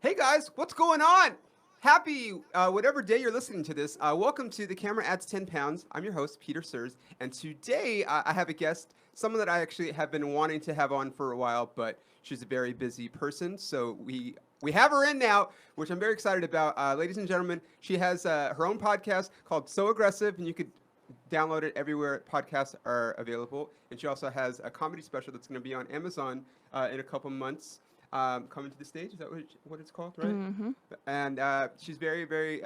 Hey guys, what's going on? Happy whatever day you're listening to this. Welcome to The Camera Adds 10 Pounds. I'm your host, Peter Surs, and today I have a guest, someone that I actually have been wanting to have on for a while, but she's a very busy person, so we have her in now, which I'm very excited about. Ladies and gentlemen, she has her own podcast called So Aggressive, and you could download it everywhere podcasts are available. And she also has a comedy special that's going to be on Amazon in a couple months. Coming to the stage. Is that what it's called, right? Mm-hmm. And she's very, very.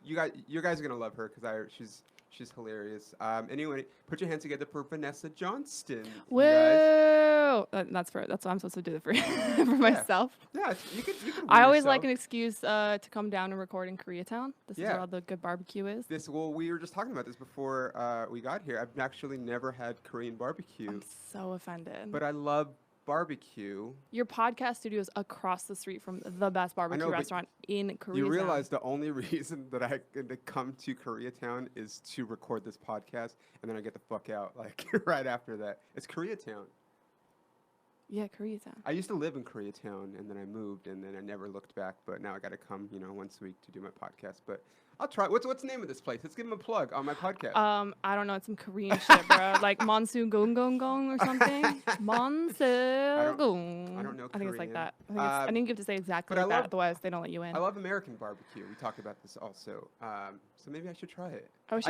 You guys are gonna love her because she's hilarious. Anyway, put your hands together for Vanessa Johnston. Woo! You That's what I'm supposed to do for for myself. Yeah, you could. I always like an excuse to come down and record in Koreatown. This is Yeah. where all the good barbecue is. We were just talking about this before we got here. I've actually never had Korean barbecue, I'm so offended. but I love barbecue. Your podcast studio is across the street from the best barbecue restaurant in Koreatown. You realize the only reason that I get to come to Koreatown is to record this podcast, and then I get the fuck out like right after that. It's Koreatown. Yeah, Koreatown. I used to live in Koreatown, and then I moved, and then I never looked back. But now I got to come, once a week to do my podcast. But I'll try. What's the name of this place? Let's give them a plug on my podcast. I don't know. It's some Korean shit, bro. Like Monsu Gong Gong Gong or something. Monsu Gong. I don't know I think it's like Korean. that. I think you have to say exactly but like I that. love- Otherwise, they don't let you in. I love American barbecue. We talked about this also. So maybe I should try it. I wish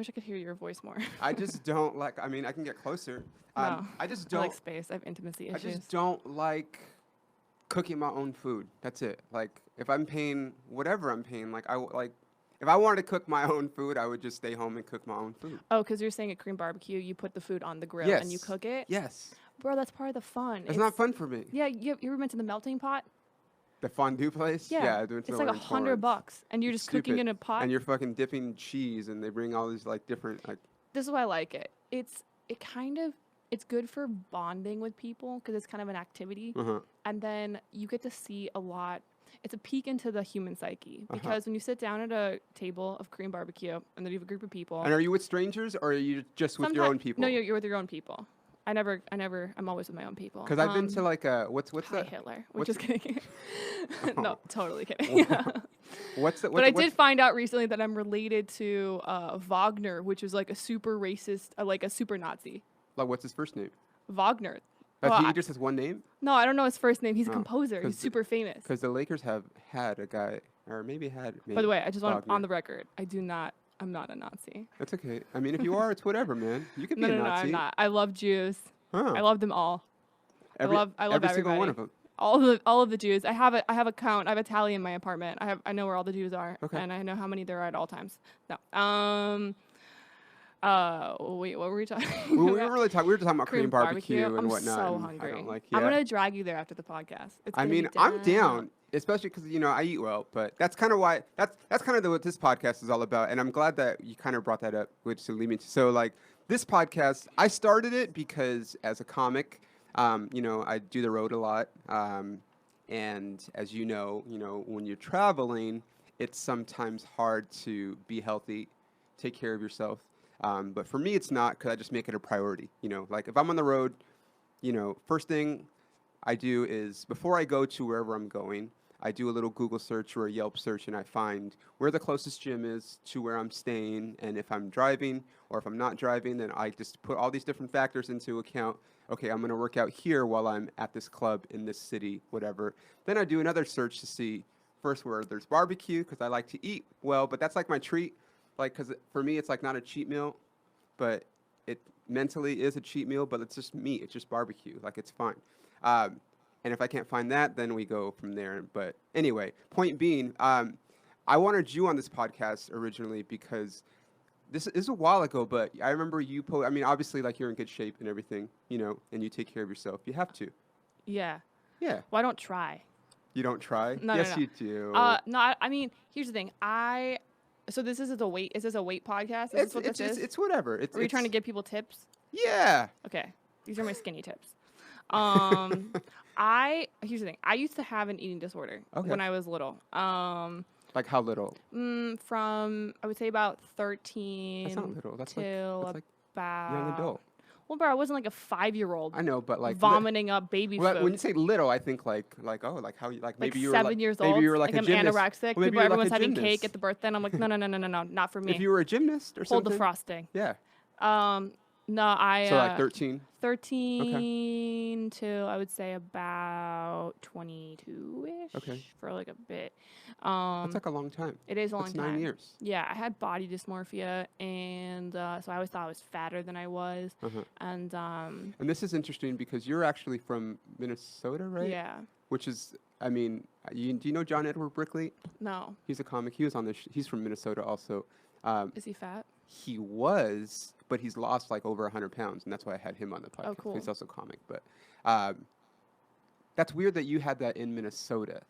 I could hear your voice more. I just don't like. I mean, I can get closer. No, I just I don't. like space. I have intimacy I issues. just don't like cooking my own food. That's it. Like if I'm paying whatever I'm paying, if I wanted to cook my own food, I would just stay home and cook my own food. Oh, because you're saying at Korean barbecue, you put the food on the grill and you Yes. cook it? Yes. Bro, that's part of the fun. It's not fun for me. Yeah, you ever been to the melting pot? The fondue place? Yeah. I do it to It's the like one in Torrance. $100, and you're It's just cooking stupid. in a pot. And you're fucking dipping cheese, and they bring all these like different like. This is why I like it. It's good for bonding with people because it's kind of an activity, Uh-huh. and then you get to see a lot. It's a peek into the human psyche because when you sit down at a table of Korean barbecue and then you have a group of people. And are you with strangers or are you just with your own people? No, you're with your own people. I'm always with my own people. Because I've been to like what's Hi, that? Hitler. what's Just kidding. Oh. No, totally kidding. But I did find out recently that I'm related to Wagner, which is like a super racist, like a super Nazi. Like, what's his first name? Wagner. He just has one name? No, I don't know his first name. He's a Oh, composer. 'cause He's super famous. Because the Lakers have had a guy, or maybe had. By the way, I just want Wagner. on the record. I'm not a Nazi. That's okay. I mean, if you are, it's whatever, man. You can No, be a no, Nazi. I'm not. I love Jews. Huh. I love them all. I love every single one everybody. of them. All of the Jews. I have a count. I have a tally in my apartment. I know where all the Jews are, Okay. and I know how many there are at all times. No. Wait, what were we talking? We weren't really talking. We were just talking about Korean barbecue and I'm whatnot. so and hungry. I don't like. I'm yeah. gonna drag you there after the podcast. It's I gonna be mean, I'm down, especially because I eat well. But that's kind of why that's kind of what this podcast is all about. And I'm glad that you kind of brought that up, which to lead me to. So like this podcast, I started it because as a comic, I do the road a lot, and as you know, when you're traveling, it's sometimes hard to be healthy, take care of yourself. But for me, it's not because I just make it a priority. Like if I'm on the road, first thing I do is before I go to wherever I'm going, I do a little Google search or a Yelp search and I find where the closest gym is to where I'm staying. And if I'm driving or if I'm not driving, then I just put all these different factors into account. Okay, I'm going to work out here while I'm at this club in this city, whatever. Then I do another search to see first where there's barbecue because I like to eat well, but that's like my treat. Like, because for me, it's like not a cheat meal, but it mentally is a cheat meal, but it's just meat. It's just barbecue. Like, it's fine. And if I can't find that, then we go from there. But anyway, point being, I wanted you on this podcast originally because this is a while ago, but I remember you I mean, obviously, like, you're in good shape and everything, and you take care of yourself. You have to. Yeah. Yeah. Well, I don't try. You don't try? No, yes, no. you do. No. I mean, here's the thing. So this is a weight. Is this a weight podcast? Is this what this is? It's whatever. Are you trying to give people tips? Yeah. Okay. These are my skinny tips. Here's the thing. I used to have an eating disorder when I was little. Like how little? From I would say about 13 That's not little. That's till like about young adult. Well, bro, I wasn't like a 5-year-old. I know, but like vomiting up baby food. When you say little, I think like oh, like how you like maybe you were 7 years old. Maybe you were like a I'm gymnast. anorexic. Well, People, like everyone's having cake at the birthday, and I'm like, no, not for me. If you were a gymnast or Hold something. the frosting. Yeah. No, I. So like 13. 13 to I would say about 22-ish. Okay. For like a bit. That's like a long time. It is a long time. 9 years. Yeah, I had body dysmorphia, and so I always thought I was fatter than I was. And this is interesting because you're actually from Minnesota, right? Yeah. Which is, I mean, do you know John Edward Brickley? No. He's a comic. He was on he's from Minnesota also. Is he fat? He was, but he's lost like over 100 pounds, and that's why I had him on the podcast. Oh, cool. He's also a comic, but that's weird that you had that in Minnesota.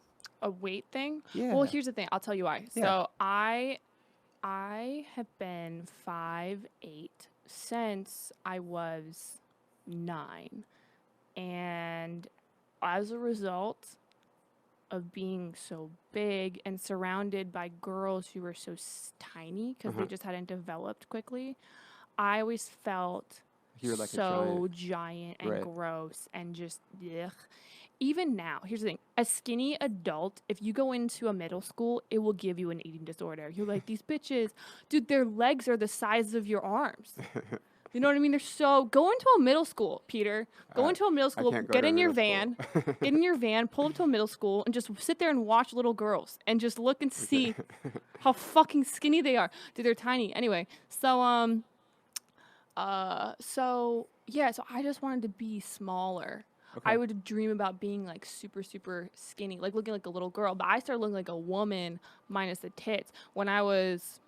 A weight thing? Yeah. Well, here's the thing. I'll tell you why. Yeah. So I have been 5'8" since I was 9, and as a result of being so big and surrounded by girls who were so tiny because they just hadn't developed quickly, I always felt Like so giant and gross and just ugh. Even now, here's the thing. A skinny adult, if you go into a middle school, it will give you an eating disorder. You're like, these bitches, dude, their legs are the size of your arms. You know what I mean? They're so... Go into a middle school, Peter. Go into a middle school, get in your van, get in your van, pull up to a middle school, and just sit there and watch little girls and just look and see how fucking skinny they are. Dude, they're tiny. Anyway, so yeah, so I just wanted to be smaller. I would dream about being like super, super skinny, like looking like a little girl. But I started looking like a woman minus the tits when I was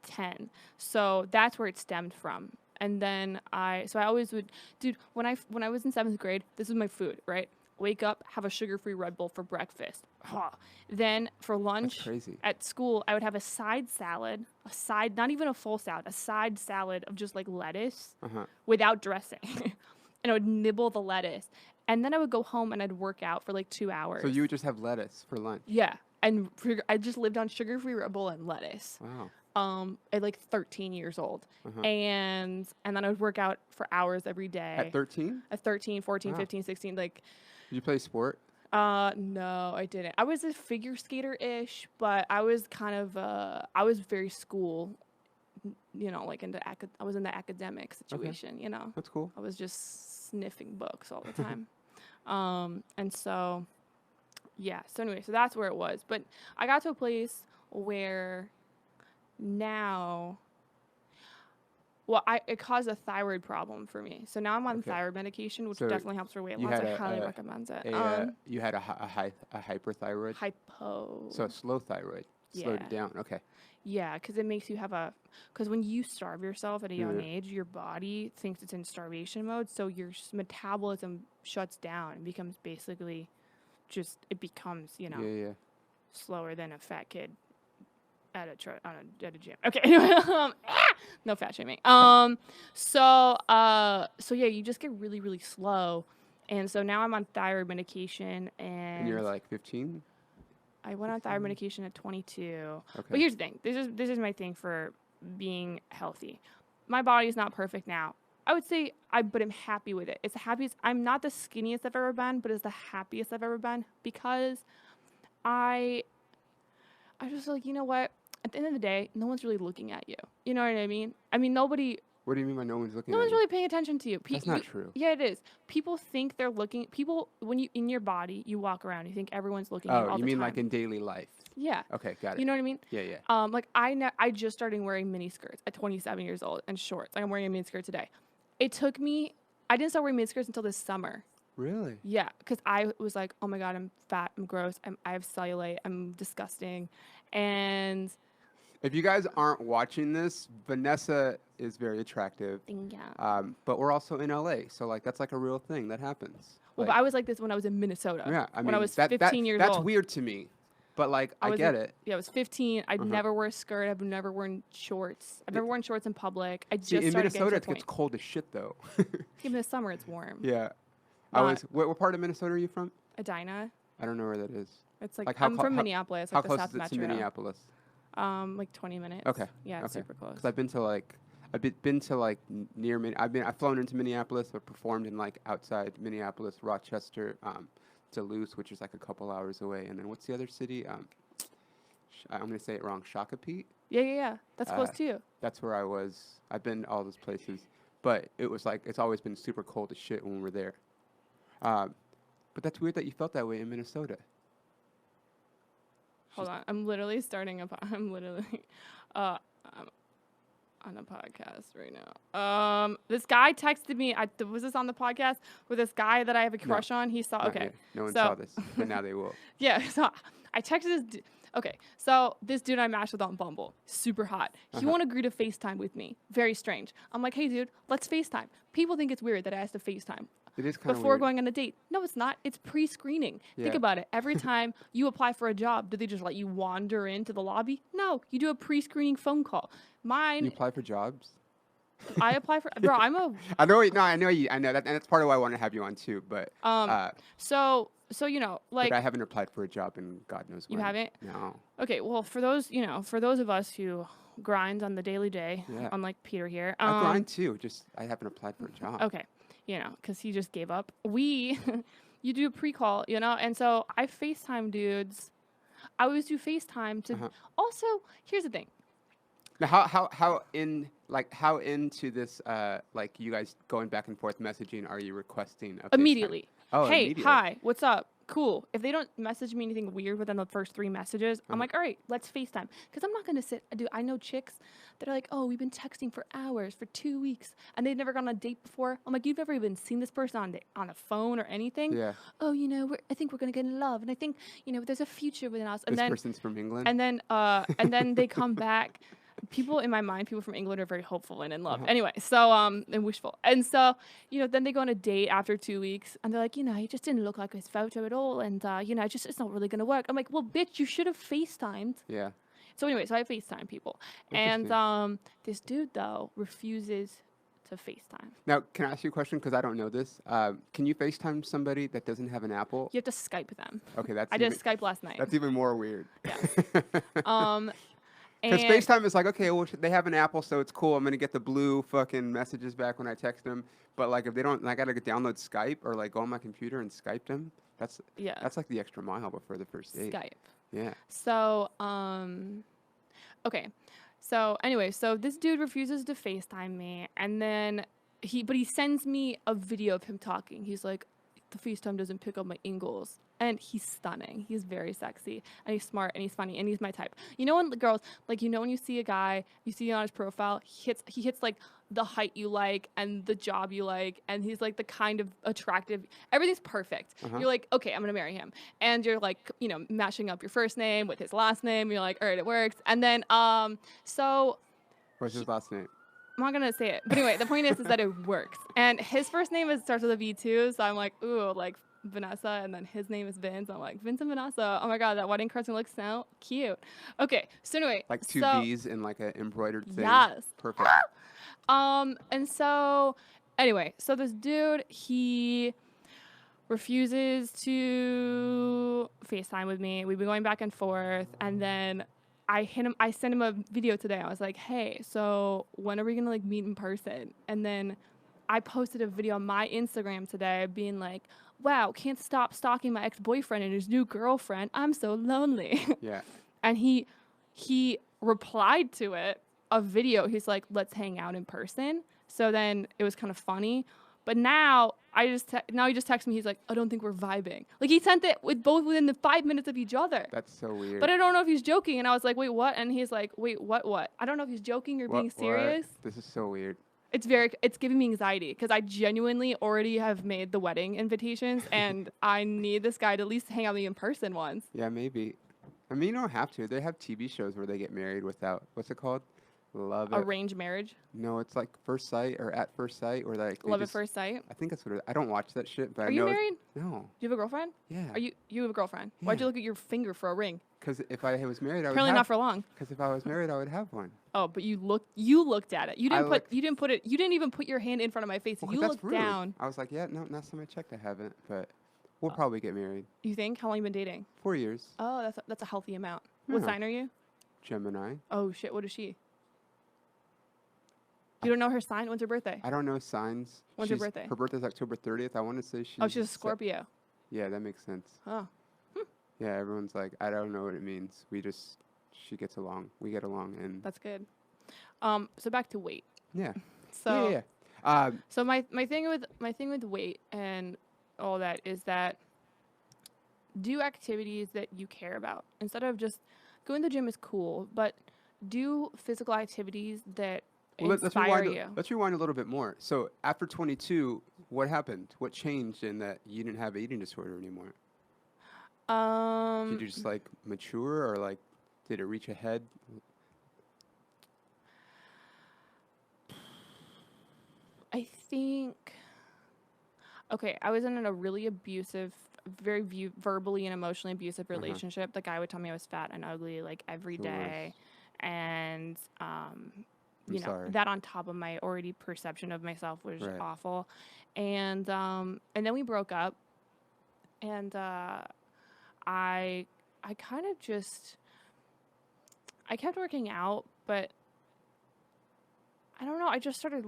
10. So that's where it stemmed from. And then I always would, dude, when I was in 7th grade, this was my food, right? Wake up, have a sugar-free Red Bull for breakfast. Then for lunch at school, I would have a side salad, not even a full salad, a side salad of just like lettuce without dressing. And I would nibble the lettuce. And then I would go home and I'd work out for like 2 hours. So you would just have lettuce for lunch? Yeah. And I just lived on sugar-free Red Bull and lettuce. Wow. At like 13 years old. And then I would work out for hours every day. At 13? At 13, 14, 15, 16. Like, did you play sport? No, I didn't. I was a figure skater-ish, but I was kind of, I was very school, you know, like I was in the academic situation, you know. That's cool. I was just sniffing books all the time. And so, yeah. So anyway, so that's where it was. But I got to a place where now, well, it caused a thyroid problem for me. So now I'm on thyroid medication, which definitely helps for weight loss. I highly recommend it. You had a hyperthyroid? Hypo. So a slow thyroid. Slowed it down. Okay. Yeah, because it makes you because when you starve yourself at a young age, your body thinks it's in starvation mode. So your metabolism shuts down and becomes basically it becomes, you know, slower than a fat kid at a gym. Okay, anyway, no fat shaming. So yeah, you just get really, really slow, and so now I'm on thyroid medication, and you're like 15. I went on thyroid medication at 22. Okay. But here's the thing: this is my thing for being healthy. My body is not perfect now. I would say but I'm happy with it. It's the happiest. I'm not the skinniest I've ever been, but it's the happiest I've ever been because I just like, you know what? At the end of the day, no one's really looking at you. You know what I mean? I mean, nobody... What do you mean by no one's looking at you? No one's really paying attention to you. That's not true. Yeah, it is. People think they're looking... when you in your body, you walk around, you think everyone's looking at you all the time. Oh, you mean like in daily life? Yeah. Okay, got it. You know what I mean? Yeah. Like, I just started wearing mini skirts at 27 years old and shorts. I'm wearing a mini skirt today. It took me... I didn't start wearing mini skirts until this summer. Really? Yeah, because I was like, oh my God, I'm fat, I'm gross, I have cellulite, I'm disgusting. And... If you guys aren't watching this, Vanessa is very attractive. Thank you. But we're also in LA, so like that's like a real thing that happens. Well, but I was like this when I was in Minnesota. Yeah, I mean, when I was 15 years old. That's weird to me, but like I get it. Yeah, I was 15. I'd never wear a skirt. I've never worn shorts. I've never worn shorts in public. I just in started Minnesota it getting gets cold as shit though. Even the summer it's warm. Yeah, what part of Minnesota are you from? Edina. I don't know where that is. It's like I'm from Minneapolis. How like close the South is it to Metro. Minneapolis? Like 20 minutes. Okay. Yeah, it's super close. Because I've been to been to like near I've flown into Minneapolis. I've performed in like outside Minneapolis, Rochester, Duluth, which is like a couple hours away, and then what's the other city? I'm gonna say it wrong. Shakopee. Yeah. That's close to you. That's where I was. I've been all those places, but it was like it's always been super cold as shit when we're there. But that's weird that you felt that way in Minnesota. Hold on, I'm literally I'm literally I'm on a podcast right now. This guy texted me. Was this on the podcast with this guy that I have a crush on? He saw. Okay, no one saw this, but now they will. Yeah, so I texted this. Okay, so this dude I matched with on Bumble, super hot. He won't agree to FaceTime with me. Very strange. I'm like, hey, dude, let's FaceTime. People think it's weird that I asked to FaceTime. It is kind of before weird. going on a date. No, it's not. It's pre-screening. Yeah. Think about it. Every time you apply for a job, do they just let you wander into the lobby? No, you do a pre-screening phone call. You apply for jobs? I apply for, bro, I know that, and that's part of why I want to have you on too. But so you know, like, but I haven't applied for a job in God knows when. You haven't? No. Okay, well, for those of us who grind on the daily day, unlike Peter here, I grind too. Just I haven't applied for a job. Okay, because he just gave up. You do a pre-call, and so I FaceTime dudes. I always do FaceTime to. Also, here's the thing. Now, how into this like you guys going back and forth messaging are you requesting a FaceTime? Immediately. Oh, hey, immediately. Hi, what's up? Cool. If they don't message me anything weird within the first 3 messages, I'm like, all right, let's FaceTime. Because I'm not going to I know chicks that are like, oh, we've been texting for hours, for 2 weeks, and they've never gone on a date before. I'm like, you've never even seen this person on a phone or anything? Yeah. Oh, I think we're going to get in love, and I think, there's a future within us. And this person's from England? And then they come back. People in my mind, people from England are very hopeful and in love. Anyway, so and wishful. And so, then they go on a date after 2 weeks and they're like, he just didn't look like his photo at all. And it's not really gonna work. I'm like, well, bitch, you should have FaceTimed. Yeah. So anyway, so I FaceTime people. And this dude though refuses to FaceTime. Now, can I ask you a question? Because I don't know this. Can you FaceTime somebody that doesn't have an Apple? You have to Skype them. Okay, I did a Skype last night. That's even more weird. Yes. Because FaceTime is like, okay, well, they have an Apple, so it's cool. I'm going to get the blue fucking messages back when I text them. But, like, if they don't, I got to download Skype or, like, go on my computer and Skype them. That's like the extra mile before the first date. Skype. Yeah. So, okay. So, anyway, so this dude refuses to FaceTime me. And then he sends me a video of him talking. He's like, the FaceTime doesn't pick up my angles. And he's stunning. He's very sexy. And he's smart and he's funny and he's my type. When the girls, like, when you see a guy, you see on his profile, he hits like the height you like and the job you like. And he's like the kind of attractive, everything's perfect. You're like, okay, I'm going to marry him. And you're like, matching up your first name with his last name. You're like, all right, it works. And then, so. What's his last name? I'm not going to say it. But anyway, the point is that it works. And his first name starts with a V too. So I'm like, ooh, like, Vanessa, and then his name is Vince. I'm like, Vince and Vanessa. Oh my god, that wedding cartoon looks so cute. Okay, so anyway, like two V's in like an embroidered thing. Yes, perfect. And so anyway, so this dude, he refuses to FaceTime with me. We've been going back and forth, and then I sent him a video today. I was like, hey, so when are we gonna like meet in person? And then I posted a video on my Instagram today being like, wow, can't stop stalking my ex-boyfriend and his new girlfriend. I'm so lonely. Yeah. And he replied to it, a video. He's like, let's hang out in person. So then it was kind of funny. But now he just texts me. He's like, I don't think we're vibing. Like, he sent it within the 5 minutes of each other. That's so weird. But I don't know if he's joking. And I was like, wait, what? And he's like, wait, what? I don't know if he's joking or being serious. This is so weird. It's giving me anxiety because I genuinely already have made the wedding invitations and I need this guy to at least hang out with me in person once. Yeah, maybe. I mean, you don't have to. They have TV shows where they get married without, what's it called? Arranged marriage? No, it's like First Sight or At First Sight or like Love at First Sight? I think that's what it is. I don't watch that shit, but Are you married? No. Do you have a girlfriend? Yeah. You have a girlfriend? Yeah. Why'd you look at your finger for a ring? Because if I was married, I would Apparently not for long. Because if I was married, I would have one. Oh, but you looked at it. You didn't even put your hand in front of my face. Well, you looked down. I was like, yeah, no, last time I checked, I haven't, but we'll probably get married. You think? How long you been dating? 4 years. Oh, that's a healthy amount. What sign are you? Gemini. Oh shit, what is she? You don't know her sign? When's her birthday? I don't know signs. When's her birthday? Her birthday's October 30th. I want to say she's... Oh, she's a Scorpio. Yeah, that makes sense. Oh. Yeah, everyone's like, I don't know what it means. She gets along. We get along, and... That's good. So back to weight. Yeah. So yeah. So my thing with weight and all that is that do activities that you care about instead of just going to the gym is cool, but do physical activities that inspire you. Let's rewind a little bit more. So after 22, what happened? What changed in that you didn't have an eating disorder anymore? Did you just like mature, or like did it reach a head? I think. Okay, I was in a really abusive, very verbally and emotionally abusive relationship. The guy would tell me I was fat and ugly like every day, and you know, that on top of my already perception of myself was awful, and then we broke up, and I kind of just I kept working out, but I don't know. I just started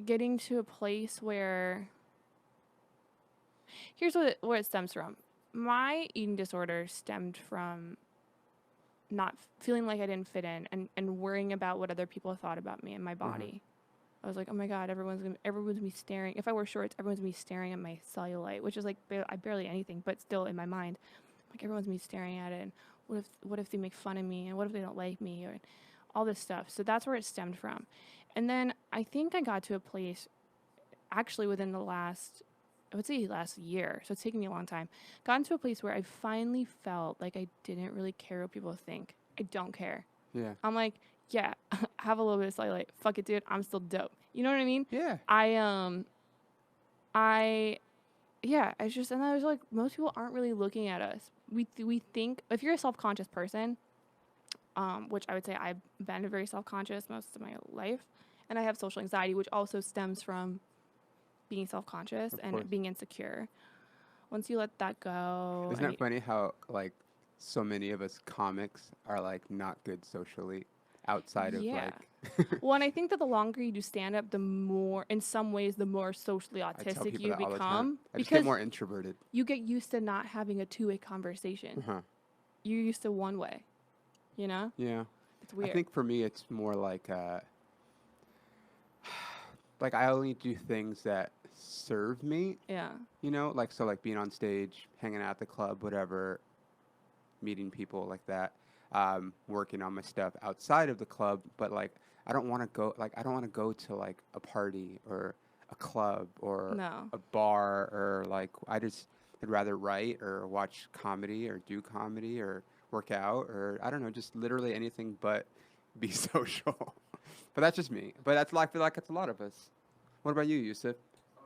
getting to a place where here's where it stems from. My eating disorder stemmed from not feeling like I didn't fit in and worrying about what other people thought about me and my body. I was like, oh my God, everyone's gonna be staring. If I wear shorts, everyone's gonna be staring at my cellulite, which is like barely anything, but still in my mind, like everyone's gonna be staring at it. And what if they make fun of me, and what if they don't like me, or all this stuff. So that's where it stemmed from. And then I think I got to a place, actually within the last year, so it's taken me a long time, got into a place where I finally felt like I didn't really care what people think. I don't care. Yeah. I'm like, yeah, have a little bit of cellulite. Fuck it, dude. I'm still dope. You know what I mean? Yeah. It's just, and I was like, most people aren't really looking at us. We think, if you're a self-conscious person, which I would say I've been very self-conscious most of my life, and I have social anxiety, which also stems from being self-conscious and being insecure. Once you let that go. Isn't that funny how like so many of us comics are like not good socially outside of like. Well, and I think that the longer you do stand up, the more, in some ways, the more socially autistic you become. I just get more introverted. You get used to not having a two-way conversation. You're used to one way, you know? Yeah. It's weird. I think for me, it's more like I only do things that serve me. Yeah. You know, like being on stage, hanging out at the club, whatever, meeting people like that, working on my stuff outside of the club, but like I don't want to go to like a party or a club or a bar, or like I'd rather write or watch comedy or do comedy or work out, or I don't know, just literally anything but be social. But that's just me. But I feel like it's a lot of us. What about you, Yusuf? Oh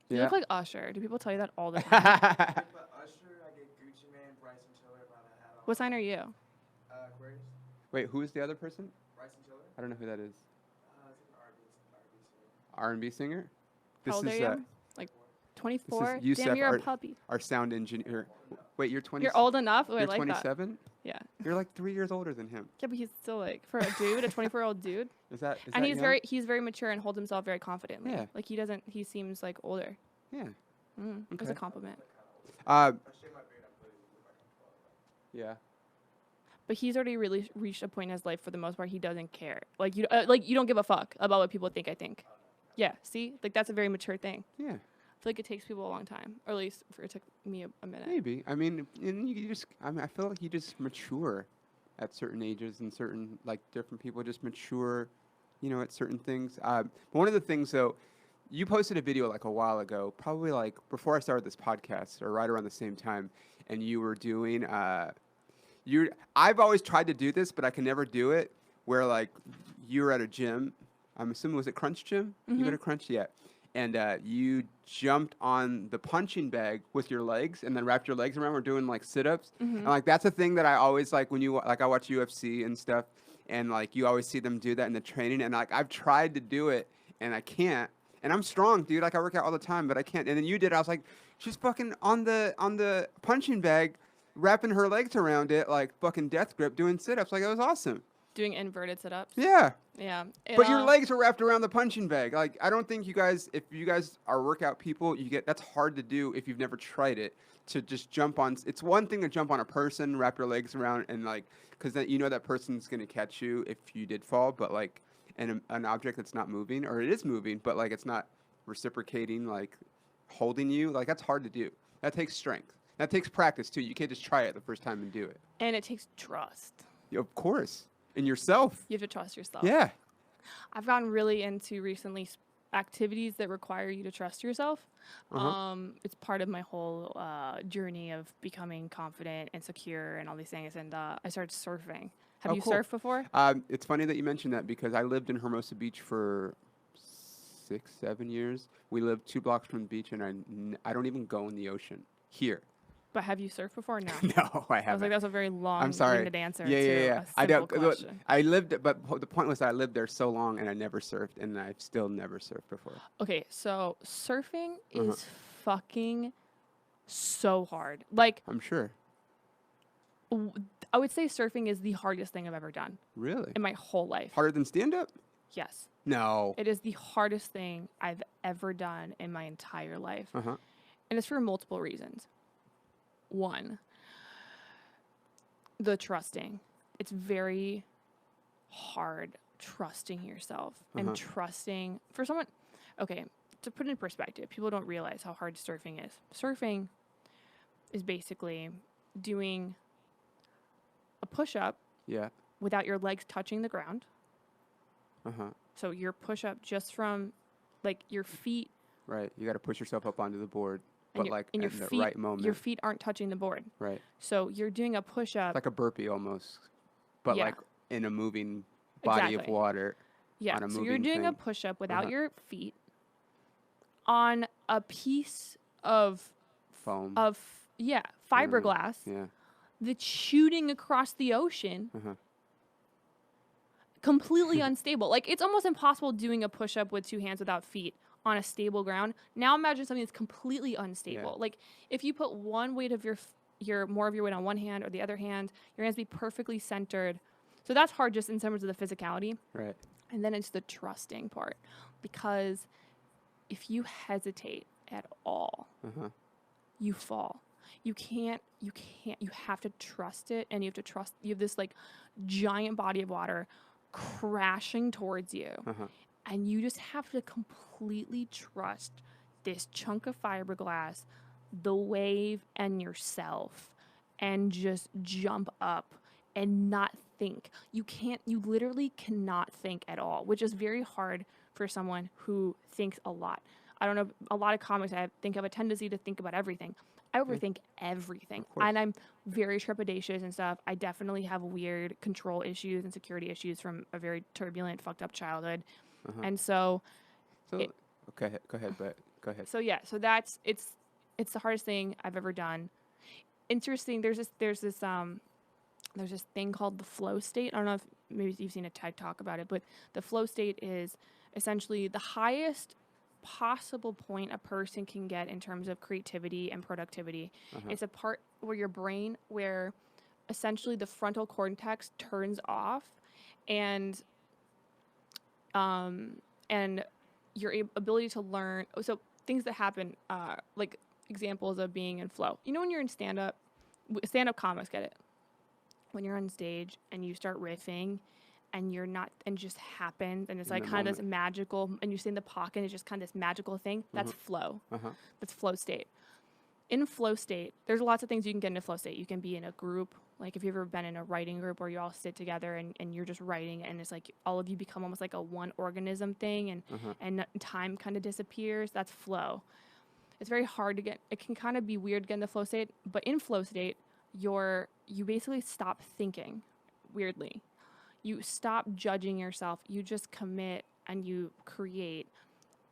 yeah, 100%. You look like Usher. Do people tell you that all the time? But Usher, I get Gucci Man, Bryson Tiller, about a hat on. What sign are you? Aquarius. Wait, who is the other person? Bryson Tiller. I don't know who that is. It's an R&B singer. R&B singer? How old are you? Like 24? Yusuf, Damn, you're a puppy. Our sound engineer. Wait, you're 20. You're old enough? Oh, you're I like 27? That. Yeah. You're like 3 years older than him. Yeah, but he's still like, for a dude, a 24-year-old dude. Is that and young? he's very mature and holds himself very confidently. Yeah. Like he seems like older. Yeah. That's a compliment. Yeah. But he's already really reached a point in his life, for the most part, he doesn't care. Like you don't give a fuck about what people think. I think. Yeah. See, like that's a very mature thing. Yeah. I feel like it takes people a long time, or at least it took me a minute. Maybe. I mean, I feel like you just mature at certain ages, and certain, like, different people just mature, you know, at certain things. But one of the things, though, you posted a video like a while ago, probably like before I started this podcast, or right around the same time, and you were doing, I've always tried to do this, but I can never do it, where like you were at a gym. I'm assuming, was it Crunch Gym? You go to Crunch? Yeah. And you jumped on the punching bag with your legs, and then wrapped your legs around. We're doing like sit-ups, and like that's a thing that I always like when I watch UFC and stuff, and like you always see them do that in the training. And like I've tried to do it, and I can't. And I'm strong, dude. Like I work out all the time, but I can't. And then you did. I was like, she's fucking on the punching bag, wrapping her legs around it like fucking death grip, doing sit-ups. Like, it was awesome. Doing inverted sit-ups. Yeah. Yeah. But your legs are wrapped around the punching bag. Like, I don't think you guys, if you guys are workout people, that's hard to do if you've never tried it. To just jump on, it's one thing to jump on a person, wrap your legs around, and like, because then you know that person's gonna catch you if you did fall. But like, an object that's not moving, or it is moving, but like it's not reciprocating, like holding you, like that's hard to do. That takes strength. That takes practice too. You can't just try it the first time and do it. And it takes trust. Of course, in yourself. You have to trust yourself. Yeah. I've gotten really into recently activities that require you to trust yourself. It's part of my whole journey of becoming confident and secure and all these things. And I started surfing. Have you cool. surfed before? It's funny that you mentioned that because I lived in Hermosa Beach for 6-7 years. We lived 2 blocks from the beach, and I don't even go in the ocean here. But have you surfed before? No. No, I haven't. I was like, that's a very long, I'm sorry. winded answer. Yeah. I don't. I lived, but the point was I lived there so long, and I never surfed, and I've still never surfed before. Okay, so surfing is fucking so hard. Like, I'm sure. I would say surfing is the hardest thing I've ever done Really? in my whole life. Harder than stand-up? Yes. No. It is the hardest thing I've ever done in my entire life. Uh-huh. And it's for multiple reasons. One, the trusting. It's very hard trusting yourself and trusting for someone. Okay, to put it in perspective, people don't realize how hard surfing is. Surfing is basically doing a push-up without your legs touching the ground. So your push-up just from like your feet. Right. You got to push yourself up onto the board. But like in at your the feet, right moment. your feet aren't touching the board. Right. So you're doing a push-up. It's like a burpee almost, but like in a moving body of water. Yeah. On a So moving you're doing a thing. push-up without your feet on a piece of foam. Fiberglass. Yeah. That's shooting across the ocean. Completely unstable. Like, it's almost impossible doing a push-up with 2 hands without feet on a stable ground. Now imagine something that's completely unstable. Yeah. Like, if you put one weight of your more of your weight on one hand or the other hand, your hands be perfectly centered. So that's hard just in terms of the physicality. Right. And then it's the trusting part. Because if you hesitate at all, you fall. You have to trust it, and you have this like giant body of water crashing towards you. And you just have to completely trust this chunk of fiberglass, the wave, and yourself, and just jump up and not think. You literally cannot think at all, which is very hard for someone who thinks a lot. I don't know, a lot of comics I think have a tendency to think about everything. I overthink everything, and I'm very trepidatious and stuff. I definitely have weird control issues and security issues from a very turbulent, fucked up childhood. And so go ahead. So yeah, so it's the hardest thing I've ever done. Interesting. There's this thing called the flow state. I don't know if maybe you've seen a TED Talk about it, but the flow state is essentially the highest possible point a person can get in terms of creativity and productivity. It's a part where your brain, where essentially the frontal cortex turns off, and your ability to learn. So things that happen, like examples of being in flow. You know, when you're in stand-up comics get it. When you're on stage and you start riffing, and you're not, and it just happens, and it's like kind of this magical, and you stay in the pocket, and it's just kind of this magical thing. That's flow. That's flow state. In flow state, there's lots of things you can get into flow state. You can be in a group, like if you've ever been in a writing group where you all sit together and you're just writing, and it's like all of you become almost like a one organism thing, and time kind of disappears. That's flow. It's very hard to get. It can kind of be weird to get into flow state, but in flow state, you basically stop thinking. Weirdly, you stop judging yourself. You just commit and you create,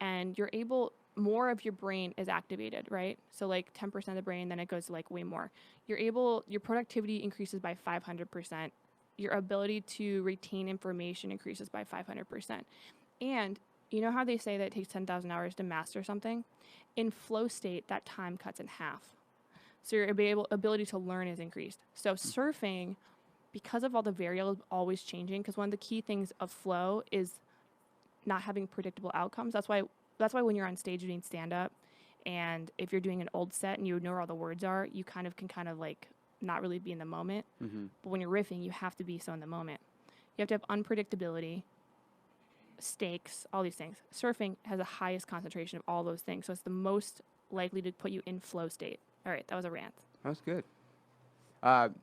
and you're able. More of your brain is activated, right? So like 10% of the brain, then it goes to like way more. Your productivity increases by 500%. Your ability to retain information increases by 500%. And you know how they say that it takes 10,000 hours to master something? In flow state, that time cuts in half. So your ability to learn is increased. So surfing, because of all the variables always changing, because one of the key things of flow is not having predictable outcomes. That's why when you're on stage doing stand-up, and if you're doing an old set and you know where all the words are, you can like not really be in the moment. Mm-hmm. But when you're riffing, you have to be so in the moment. You have to have unpredictability, stakes, all these things. Surfing has the highest concentration of all those things, so it's the most likely to put you in flow state. All right, that was a rant. That was good.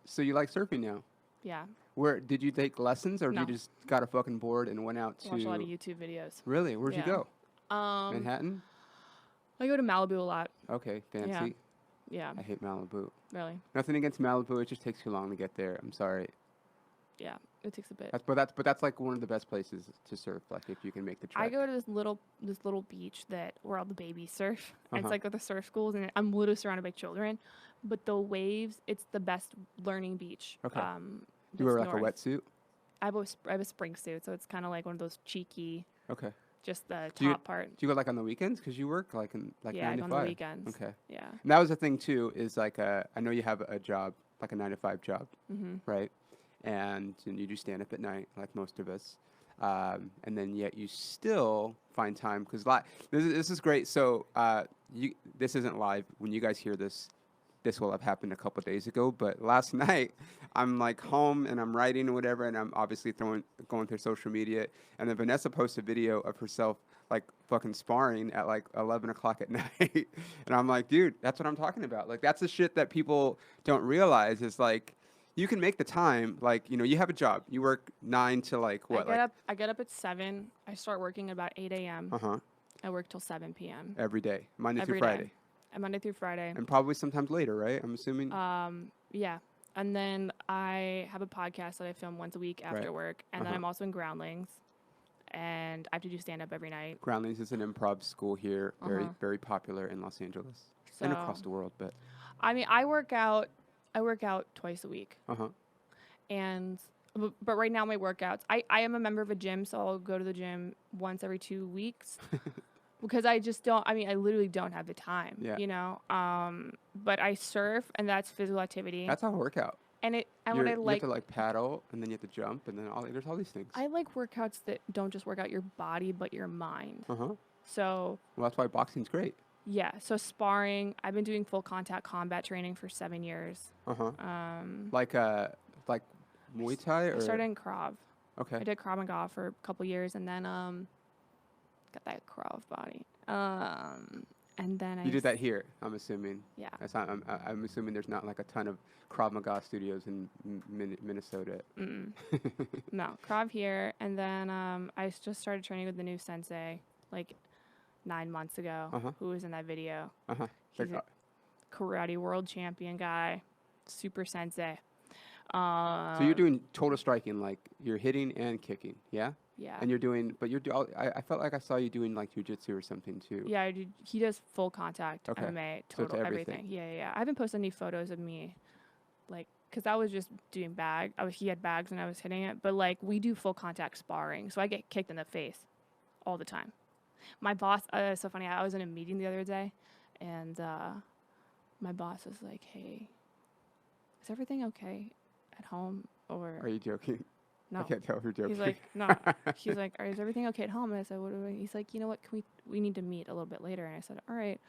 So you like surfing now? Yeah. Where did you take lessons, or No. you just got a fucking board and went out to? Watch a lot of YouTube videos. Really? Where'd you go? Um, Manhattan? I go to Malibu a lot. Okay, fancy. Yeah. I hate Malibu. Really. Nothing against Malibu, it just takes too long to get there. I'm sorry. Yeah, it takes a bit. But that's like one of the best places to surf. Like if you can make the trek. I go to this little beach where all the babies surf. And Uh-huh. it's like with the surf schools, and I'm literally surrounded by children. But the waves, it's the best learning beach. Okay. You that's wear like north. a wetsuit. I have a spring suit, so it's kind of like one of those cheeky, Okay. just the Do you- top part. Do you go like on the weekends? Because you work like in like Yeah, 9 I to go 5. on the weekends. Okay. Yeah. And that was the thing too. Is like I know you have a job, like a 9 to 5 job, Mm-hmm. right? And you do stand up at night, like most of us. And then yet you still find time because this is great. So this isn't live when you guys hear this. This will have happened a couple of days ago, but last night I'm like home and I'm writing or whatever, and I'm obviously going through social media, and then Vanessa posts a video of herself like fucking sparring at like 11 o'clock at night, and I'm like, dude, that's what I'm talking about. Like that's the shit that people don't realize is like you can make the time. Like you have a job, you work 9 to like what? I get up at 7. I start working at about 8 a.m. Uh-huh. I work till 7 p.m. Every day, Monday through Every day. Friday, Monday through Friday. and probably sometimes later, right? I'm assuming. Yeah. And then I have a podcast that I film once a week after Right. work. And then I'm also in Groundlings. And I have to do stand-up every night. Groundlings is an improv school here, very Uh-huh. very popular in Los Angeles So, and across the world. But I mean, I work out twice a week. uh-huh. And but right now my workouts, I am a member of a gym, so I'll go to the gym once every 2 weeks. Because I just don't, I literally don't have the time, Yeah. But I surf, and that's physical activity. That's a workout. And what I You have like, to like paddle, and then you have to jump, and then there's all these things. I like workouts that don't just work out your body, but your mind. Uh-huh. So, Well, that's why boxing's great. yeah. So sparring, I've been doing full contact combat training for 7 years. Uh-huh. Like Muay Thai or I started in Krav. Okay. I did Krav Maga for a couple years, and then got that Krav body. And then You did that here, I'm assuming. Yeah. That's not, I'm assuming there's not like a ton of Krav Maga studios in Minnesota. No, Krav here, and then I just started training with the new sensei like 9 months ago, who was in that video. Uh-huh. He's a karate world champion guy, super sensei. So you're doing total striking, like you're hitting and kicking, yeah? Yeah. And you're doing, but I felt like I saw you doing like jujitsu or something too. Yeah, he does full contact Okay. MMA, So it's total everything. everything. Yeah. I haven't posted any photos of me, like, because I was just doing he had bags and I was hitting it. But like, we do full contact sparring, so I get kicked in the face all the time. My boss, so funny. I was in a meeting the other day, and my boss was like, "Hey, is everything okay at home?" Or Are you joking? no. I can't tell if you're joking. He's like, no. She's like, is everything okay at home? And I said, what do we? He's like, you know what? We need to meet a little bit later. And I said, all right.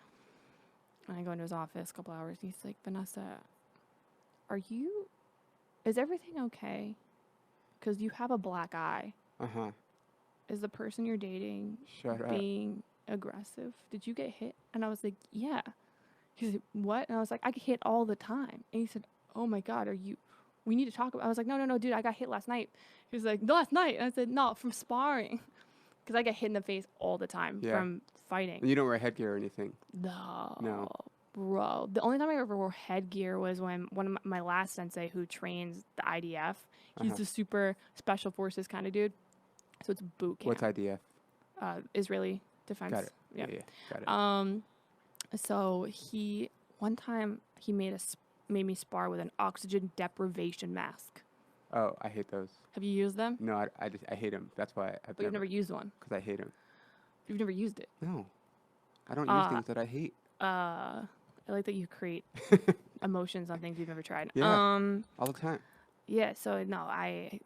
And I go into his office a couple hours. And he's like, Vanessa, is everything okay? Because you have a black eye. Uh-huh. Is the person you're dating Shut up. being aggressive? Did you get hit? And I was like, yeah. He's like, what? And I was like, I get hit all the time. And he said, oh my God, we need to talk about. I was like, no, dude, I got hit last night. He was like, last night. And I said, no, from sparring. Because I get hit in the face all the time from fighting. And you don't wear headgear or anything. No. Bro. The only time I ever wore headgear was when one of my last sensei who trains the IDF, he's the super special forces kind of dude. So it's boot camp. What's IDF? Israeli Defense. Got it. Yeah. Got it. So one time he made me spar with an oxygen deprivation mask. Oh, I hate those. Have you used them? No, I hate them. That's why I've But you've never used one. Because I hate them. You've never used it. No. I don't use things that I hate. I like that you create emotions on things you've never tried. Yeah. All the time. Yeah, so no, I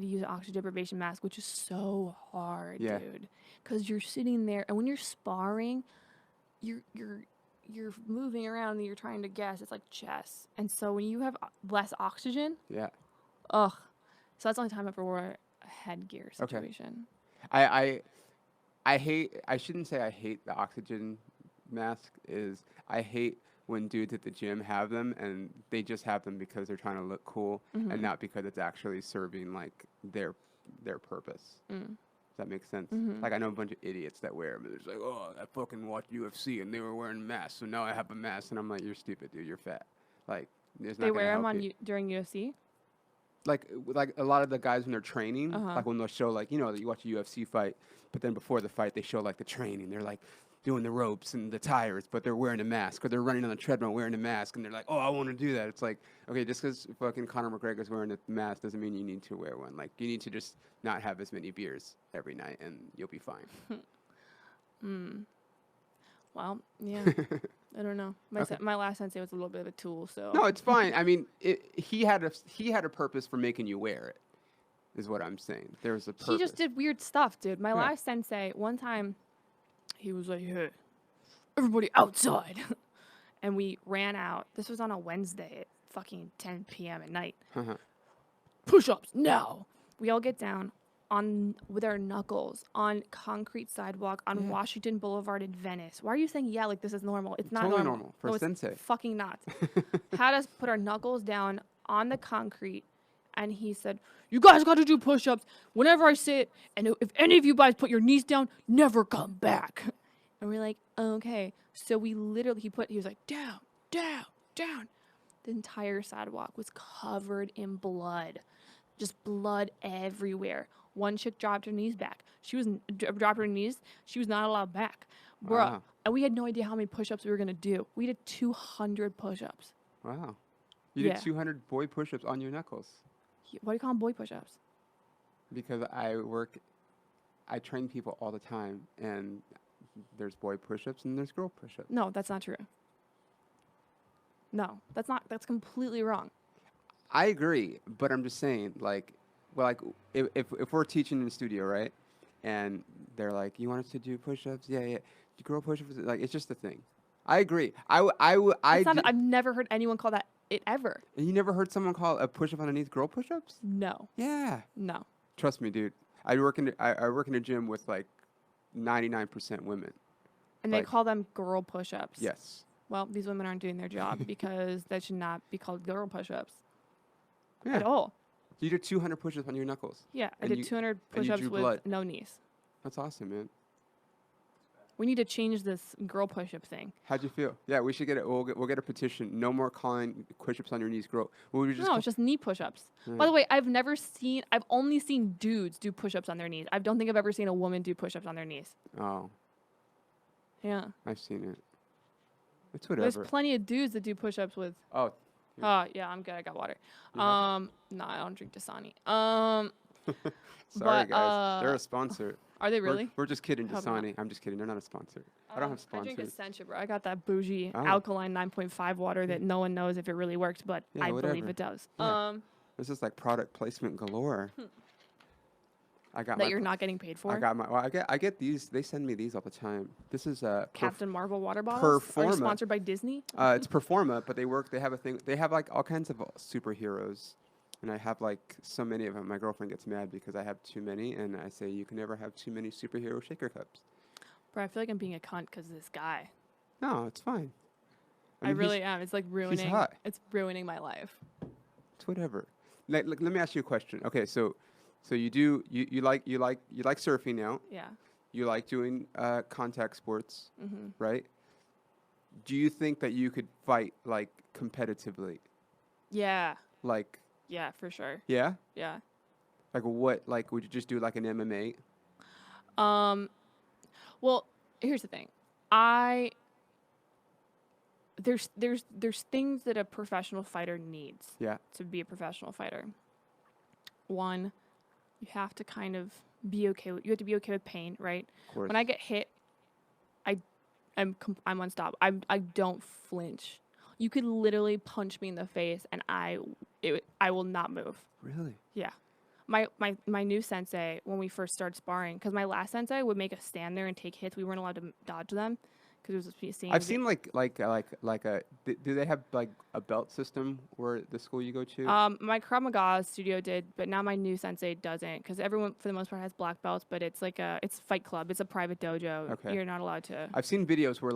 use an oxygen deprivation mask, which is so hard, Yeah. dude. Because you're sitting there, and when you're sparring, you're moving around and you're trying to guess. It's like chess, and so when you have less oxygen, Yeah. ugh. So that's the only time I ever wore a headgear Okay. situation. I hate. I shouldn't say I hate the oxygen mask. I hate when dudes at the gym have them and they just have them because they're trying to look cool and not because it's actually serving like their purpose. Does that make sense? Like I know a bunch of idiots that wear them. And it's like, oh, I fucking watched UFC and they were wearing masks, so now I have a mask, and I'm like, you're stupid, dude. You're fat. Like, it's not They gonna wear them help on you. during UFC. Like a lot of the guys when they're training, Uh-huh. like when they'll show like you watch a UFC fight, but then before the fight they show like the training. They're like doing the ropes and the tires, but they're wearing a mask, or they're running on the treadmill wearing a mask, and they're like, oh, I want to do that. It's like, okay, just because fucking Conor McGregor's wearing a mask doesn't mean you need to wear one. Like you need to just not have as many beers every night, and you'll be fine. Well, yeah. I don't know. My last sensei was a little bit of a tool, so. No, it's fine. I mean, he had a purpose for making you wear it, is what I'm saying. There was a purpose. He just did weird stuff, dude. My Yeah. last sensei, one time, he was like, hey, everybody outside. And we ran out. This was on a Wednesday at fucking 10 p.m. at night. Push-ups, now. We all get down with our knuckles on concrete sidewalk on Washington Boulevard in Venice. Why are you saying, yeah, like this is normal? It's not Totally normal. normal for No, a it's sensei. fucking not. Had us put our knuckles down on the concrete, and he said, you guys got to do push-ups whenever I say it, and if any of you guys put your knees down, never come back. And we're like, okay. So he was like, down, down, down. The entire sidewalk was covered in blood. Just blood everywhere. One chick dropped her knees back. She was dropped her knees. She was not allowed back, bro. Wow. And we had no idea how many push-ups we were gonna do. We did 200 push-ups. Wow. You Yeah. did 200 boy push-ups on your knuckles. What do you call them, boy push-ups? Because I train people all the time, and there's boy push-ups and there's girl push-ups. No, that's not true. No, that's completely wrong. I agree, but I'm just saying, like, well, like if we're teaching in the studio, right, and they're like, you want us to do push-ups? Yeah, yeah. Girl push-ups, like, it's just a thing. I agree. I've never heard anyone call that it ever. And you never heard someone call a push-up underneath girl push-ups? No, Yeah. no. Trust me, dude. I work in a gym with like 99% women. And they Like- call them girl push-ups. Yes. Well, these women aren't doing their job because that should not be called girl push-ups Yeah. at all. You did 200 push-ups on your knuckles. Yeah, I And did you- 200 and you push-ups drew with blood. no knees. That's awesome, man. We need to change this girl push-up thing. How'd you feel? Yeah, we should get it. We'll get a petition. No more calling push-ups on your knees, girl. What would you just No, call- it's just knee push-ups. By Yeah. the way, I've only seen dudes do push-ups on their knees. I don't think I've ever seen a woman do push-ups on their knees. Oh, Yeah. I've seen it. It's There's whatever. plenty of dudes that do push-ups with. Oh, Yeah, I'm good. I got water. You have No, I don't drink Dasani. sorry but, guys. They're a sponsor. Are they We're- really? We're just kidding, Hope not. Dasani. I'm just kidding. They're not a sponsor. I don't have I drink sponsors. Essentia, bro. I got that bougie Oh. alkaline 9.5 water that no one knows if it really worked, but Yeah, I believe whatever. it does. Yeah. This is like product placement galore. I got That my you're not getting paid for. I got my. Well, I get these. They send me these all the time. This is Captain Marvel water bottles. Are you Performa. sponsored by Disney? It's Performa, but they have a thing. They have like all kinds of superheroes, and I have like so many of them. My girlfriend gets mad because I have too many, and I say you can never have too many superhero shaker cups. Bro, I feel like I'm being a cunt because of this guy. No, it's fine. I mean, really am. It's like ruining. hot. It's ruining my life. It's whatever. Let me ask you a question. Okay, so you like surfing now. Yeah. You like doing contact sports, Mm-hmm. right? Do you think that you could fight like competitively? Yeah. Like, Yeah, for sure. yeah? Yeah. Like what? Like, would you just do like an MMA? Well, here's the thing. There's things that a professional fighter needs Yeah. to be a professional fighter. One, you have to kind of be okay with pain, right? Of course. When I get hit, I'm unstoppable. I don't flinch. You could literally punch me in the face and I will not move. Really? Yeah. My new sensei, when we first started sparring, because my last sensei would make us stand there and take hits. We weren't allowed to dodge them because it was just being I've seen do they have like a belt system where the school you go to? My Krav Maga studio did, but now my new sensei doesn't, because everyone for the most part has black belts, but it's like it's Fight Club. It's a private dojo. Okay. You're not allowed to. I've seen videos where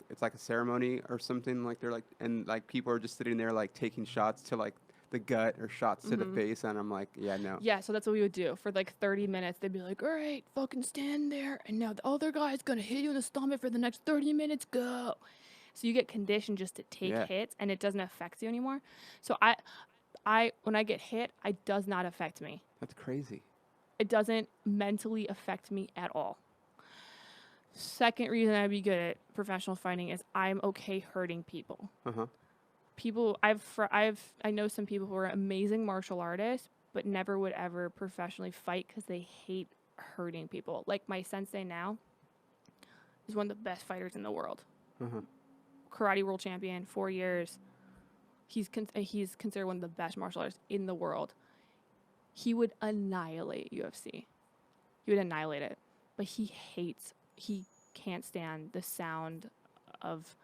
it's like a ceremony or something, like they're like, and like people are just sitting there like taking shots to like the gut or shots to the face, and I'm like, yeah, no. Yeah, so that's what we would do for like 30 minutes. They'd be like, all right, fucking stand there, and now the other guy's gonna hit you in the stomach for the next 30 minutes. Go. So you get conditioned just to take hits, and it doesn't affect you anymore. So I when I get hit, it does not affect me. That's crazy. It doesn't mentally affect me at all. Second reason I'd be good at professional fighting is I'm okay hurting people. I know some people who are amazing martial artists, but never would ever professionally fight because they hate hurting people. Like my sensei now is one of the best fighters in the world. Karate world champion, 4 years. He's considered one of the best martial artists in the world. He would annihilate UFC. He would annihilate it. But he can't stand the sound of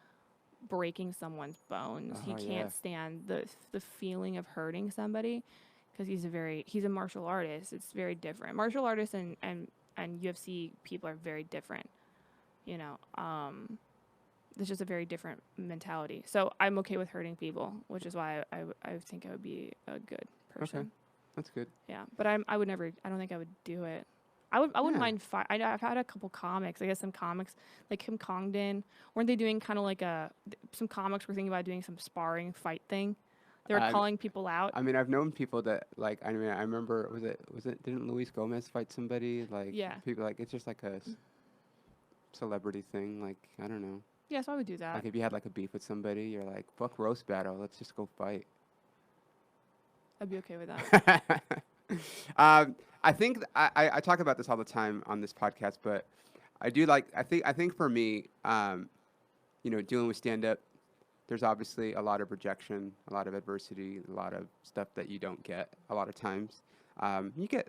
breaking someone's bones. He can't stand the feeling of hurting somebody, because he's a martial artist. It's very different. Martial artists and UFC people are very different. You know, it's just a very different mentality. So I'm okay with hurting people, which is why I think I would be a good person. Okay, that's good. Yeah, but I would never. I don't think I would do it. I wouldn't mind fight. I've had a couple comics. I guess some comics like Kim Congdon. Weren't they doing kind of like some comics were thinking about doing some sparring fight thing? They were calling people out. I mean, I've known people that like. I mean, I remember was it didn't Luis Gomez fight somebody? Like people like it's just like a celebrity thing. Like I don't know. Yeah, so I would do that. Like if you had like a beef with somebody, you're like, fuck roast battle. Let's just go fight. I'd be okay with that. I think I talk about this all the time on this podcast, but I do like I think for me, dealing with stand up, there's obviously a lot of rejection, a lot of adversity, a lot of stuff that you don't get a lot of times.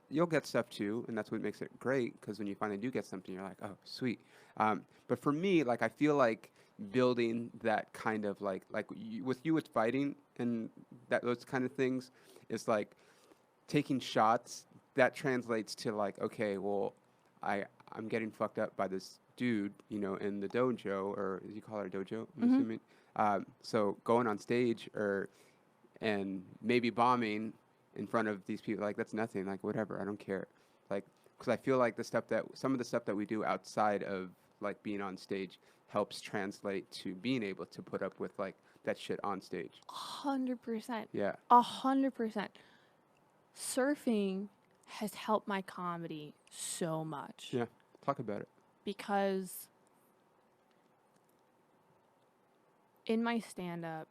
You'll get stuff too, and that's what makes it great, because when you finally do get something, you're like, oh, sweet. But for me, like I feel like building that kind of with fighting and those kind of things is like taking shots that translates to like, okay, well, I'm getting fucked up by this dude, in the dojo, or you call it a dojo, I'm assuming. So going on stage and maybe bombing in front of these people, like that's nothing, like whatever, I don't care. Like, because I feel like some of the stuff that we do outside of like being on stage helps translate to being able to put up with like that shit on stage. 100%. Yeah. 100%. Surfing has helped my comedy so much. Yeah. Talk about it. Because in my stand-up,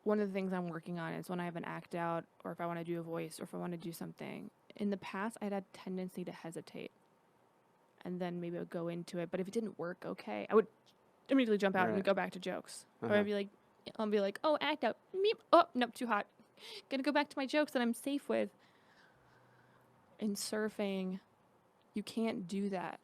one of the things I'm working on is when I have an act out, or if I want to do a voice, or if I want to do something. In the past, I'd had tendency to hesitate, and then maybe I would go into it. But if it didn't work, okay, I would immediately jump out and go back to jokes. Or I'll be like, oh, act out. Meep. Oh, nope, too hot. Gonna go back to my jokes that I'm safe with. In surfing, you can't do that.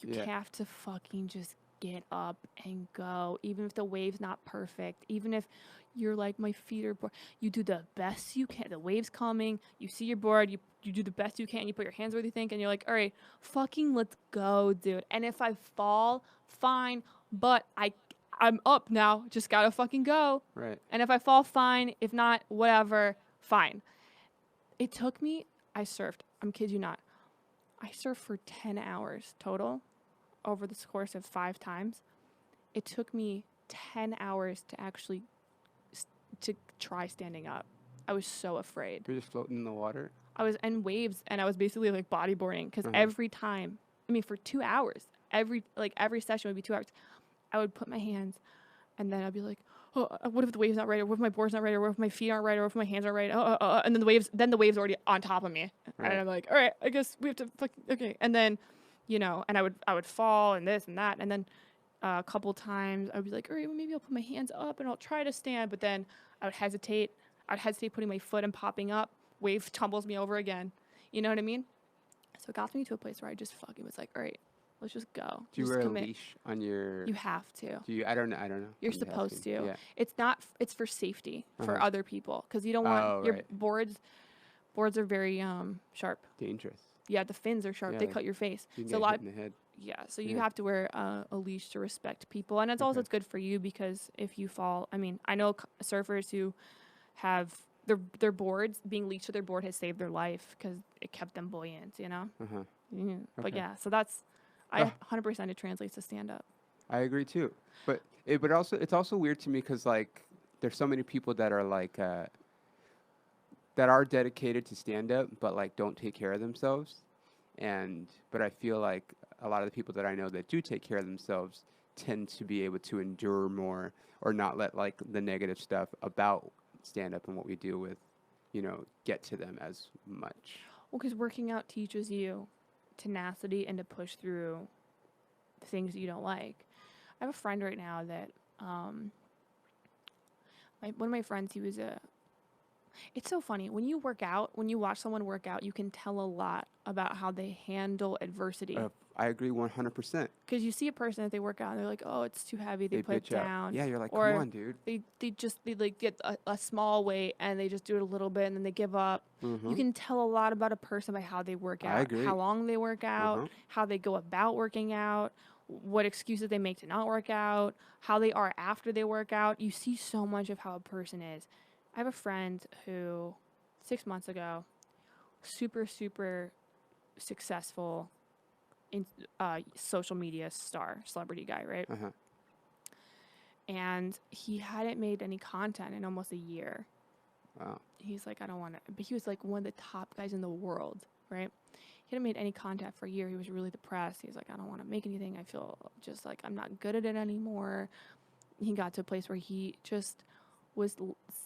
You have to fucking just get up and go. Even if the wave's not perfect, even if you're like, my feet are bored, you do the best you can. The wave's coming, you see you're bored, you do the best you can, you put your hands where you think, and you're like, all right, fucking let's go, dude. And if I fall, fine, but I'm up now, just gotta fucking go. Right. And if I fall, fine. If not, whatever, fine. It took me, I surfed, I'm kid you not, I surfed for 10 hours total over the course of 5 times. It took me 10 hours to actually to try standing up. I was so afraid. You're just floating in the water? I was in waves, and I was basically like bodyboarding, because every time, for 2 hours, every session would be 2 hours. I would put my hands, and then I'd be like, oh, what if the wave's not right, or what if my board's not right, or what if my feet aren't right, or what if my hands aren't right, and then the wave's already on top of me. Right. And I'm like, all right, I guess we have to okay. And then you know, and I would fall and this and that. And then a couple times I would be like, all right, well, maybe I'll put my hands up and I'll try to stand. But then I would hesitate. I'd hesitate putting my foot and popping up. Wave tumbles me over again. You know what I mean? So it got me to a place where I just fucking was like, all right, let's just go. Do you just wear commit. a leash on your? You have to. Do you? I don't know. I don't know. You're I'm just supposed asking. to. Yeah. It's not. It's for safety for Uh-huh. other people because you don't want Oh, your right. boards. Boards are very sharp. Dangerous. Yeah, the fins are sharp. Yeah, they like cut your face. You can So a get lot hit of in the head. yeah. So you Yeah. have to wear a leash to respect people, and it's also Okay. it's good for you because if you fall, I mean, I know surfers who have their boards being leashed to their board has saved their life because it kept them buoyant. You know. Uh-huh. But Okay. yeah, so that's Ah. 100% it translates to stand up. I agree too. But it's also weird to me because like there's so many people that are like that are dedicated to stand up, but like don't take care of themselves. But I feel like a lot of the people that I know that do take care of themselves tend to be able to endure more or not let like the negative stuff about stand up and what we deal with, get to them as much. Well, because working out teaches you tenacity and to push through things you don't like. I have a friend right now that, one of my friends, it's so funny. When you work out, when you watch someone work out, you can tell a lot about how they handle adversity. I agree 100%. Because you see a person that they work out and they're like, oh, it's too heavy. They put it bitch out. down. Yeah, you're like, Or come on, dude. They like get a small weight and they just do it a little bit and then they give up. Mhm. You can tell a lot about a person by how they work out, I agree. how long they work out, Uh-huh. how they go about working out, what excuses they make to not work out, how they are after they work out. You see so much of how a person is. I have a friend who 6 months ago, super, super successful in social media celebrity guy, right? Uh-huh. And he hadn't made any content in almost a year. Wow. He's like, I don't want to, but he was like one of the top guys in the world, right? He hadn't made any content for a year. He was really depressed. He's like, I don't want to make anything. I feel just like I'm not good at it anymore. He got to a place where he just was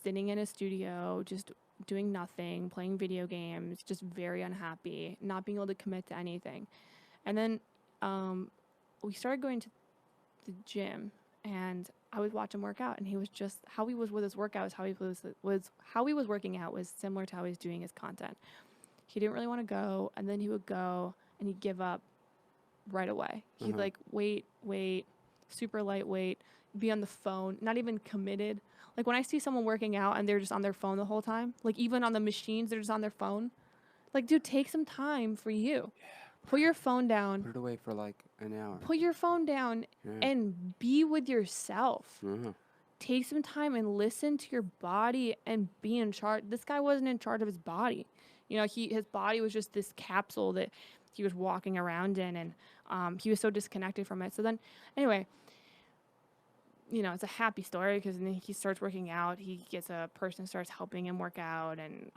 sitting in his studio, just doing nothing, playing video games, just very unhappy, not being able to commit to anything. And then we started going to the gym, and I would watch him work out, and he was just how he was with his workouts, how he was working out was similar to how he was doing his content. He didn't really want to go, and then he would go and he'd give up right away. He'd like wait, super lightweight, be on the phone, not even committed. Like when I see someone working out and they're just on their phone the whole time, like even on the machines, they're just on their phone. Like, dude, take some time for you. Yeah. Put your phone down. Put it away for like an hour. Put your phone down and be with yourself. Uh-huh. Take some time and listen to your body and be in charge. This guy wasn't in charge of his body. His body was just this capsule that he was walking around in, and he was so disconnected from it. So then, anyway, it's a happy story because then he starts working out. He gets a person starts helping him work out, and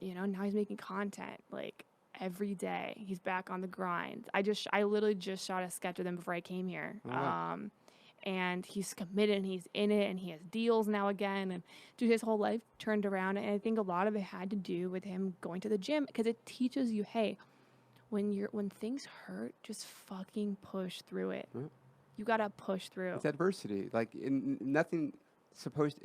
now he's making content like every day. He's back on the grind. I literally just shot a sketch with him before I came here. Oh, wow. And he's committed and he's in it and he has deals now again, and dude, his whole life turned around. And I think a lot of it had to do with him going to the gym because it teaches you, hey, when things hurt, just fucking push through it. Yeah. You gotta push through. It's adversity. Like nothing's supposed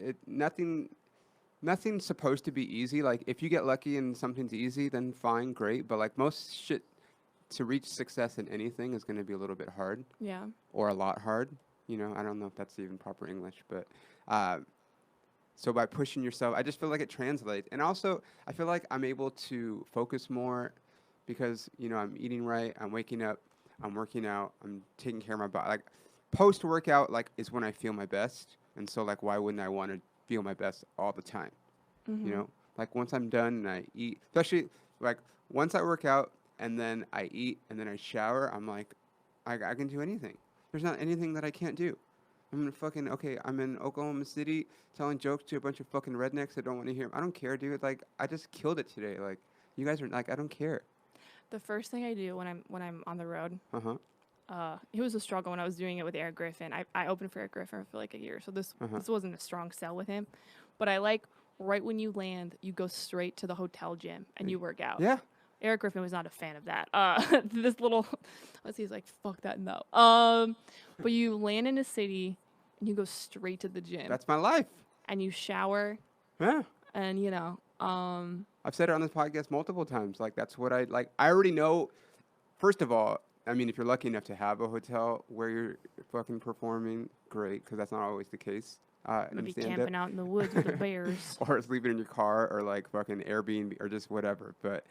to be easy. Like if you get lucky and something's easy, then fine, great. But like most shit, to reach success in anything is going to be a little bit hard. Yeah. Or a lot hard. I don't know if that's even proper English, but so by pushing yourself, I just feel like it translates. And also, I feel like I'm able to focus more because I'm eating right, I'm waking up, I'm working out, I'm taking care of my body. Like post workout, like is when I feel my best, and so like why wouldn't I want to feel my best all the time? Mm-hmm. Like once I'm done and I eat, especially like once I work out and then I eat and then I shower, I'm like, I can do anything. There's not anything that I can't do. I'm in Oklahoma City telling jokes to a bunch of fucking rednecks that don't want to hear them. I don't care, dude. Like I just killed it today. Like you guys are like, I don't care. The first thing I do when I'm on the road, Uh-huh. It was a struggle when I was doing it with Eric Griffin. I opened for Eric Griffin for like a year, so this wasn't a strong sell with him. But I like right when you land, you go straight to the hotel gym and you work out. Yeah. Eric Griffin was not a fan of that. This little, he's like, fuck that, no. But you land in a city and you go straight to the gym. That's my life. And you shower. Yeah. And, you know, I've said it on this podcast multiple times. Like, that's what I like. I already know. First of all, I mean, if you're lucky enough to have a hotel where you're fucking performing, great, because that's not always the case. Maybe camping out in the woods with the bears. Or sleeping in your car, or like fucking Airbnb, or just whatever. But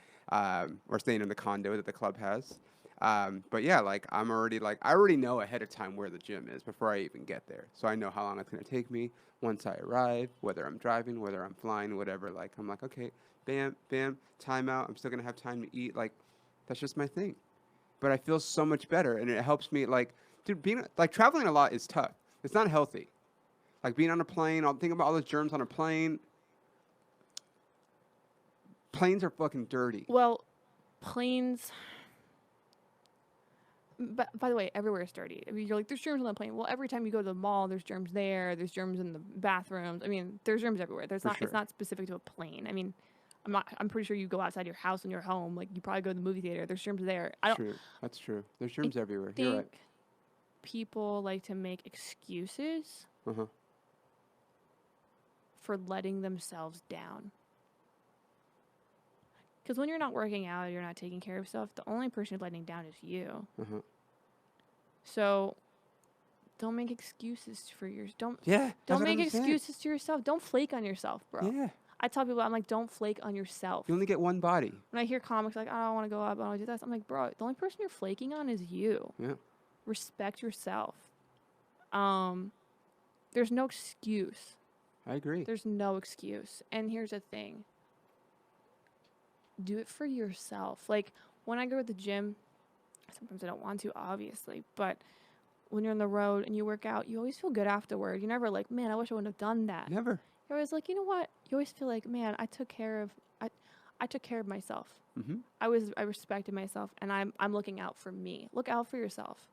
or staying in the condo that the club has. But yeah, like I already know ahead of time where the gym is before I even get there. So I know how long it's gonna take me once I arrive, whether I'm driving, whether I'm flying, whatever. Like I'm like, okay, bam, bam, timeout. I'm still gonna have time to eat. Like that's just my thing. But I feel so much better, and it helps me. Like, dude, being like traveling a lot is tough. It's not healthy. Like being on a plane, I'll think about all those germs on a plane. Planes are fucking dirty. Well, planes. But by the way, everywhere is dirty. I mean, you're like, there's germs on the plane. Well, every time you go to the mall, there's germs there. There's germs in the bathrooms. I mean, there's germs everywhere. It's not specific to a plane. I mean, I'm pretty sure you go outside your house and your home. Like you probably go to the movie theater. There's germs there. True. That's true. There's germs everywhere. You're right. People like to make excuses for letting themselves down. Because when you're not working out, you're not taking care of yourself, the only person you're letting down is you. So don't make excuses for yours. Don't make excuses to yourself. Don't flake on yourself, bro. Yeah. I tell people, I'm like, don't flake on yourself. You only get one body. When I hear comics like, I don't want to go out, I don't want to do this, I'm like, bro, the only person you're flaking on is you. Yeah. Respect yourself. There's no excuse. I agree. There's no excuse. And here's the thing. Do it for yourself. Like, when I go to the gym, sometimes I don't want to, obviously, but when you're on the road and you work out, you always feel good afterward. You're never like, man, I wish I wouldn't have done that. Never. You're always like, you know what? You always feel like, man, I took care of myself. I respected myself, and I'm looking out for me. Look out for yourself.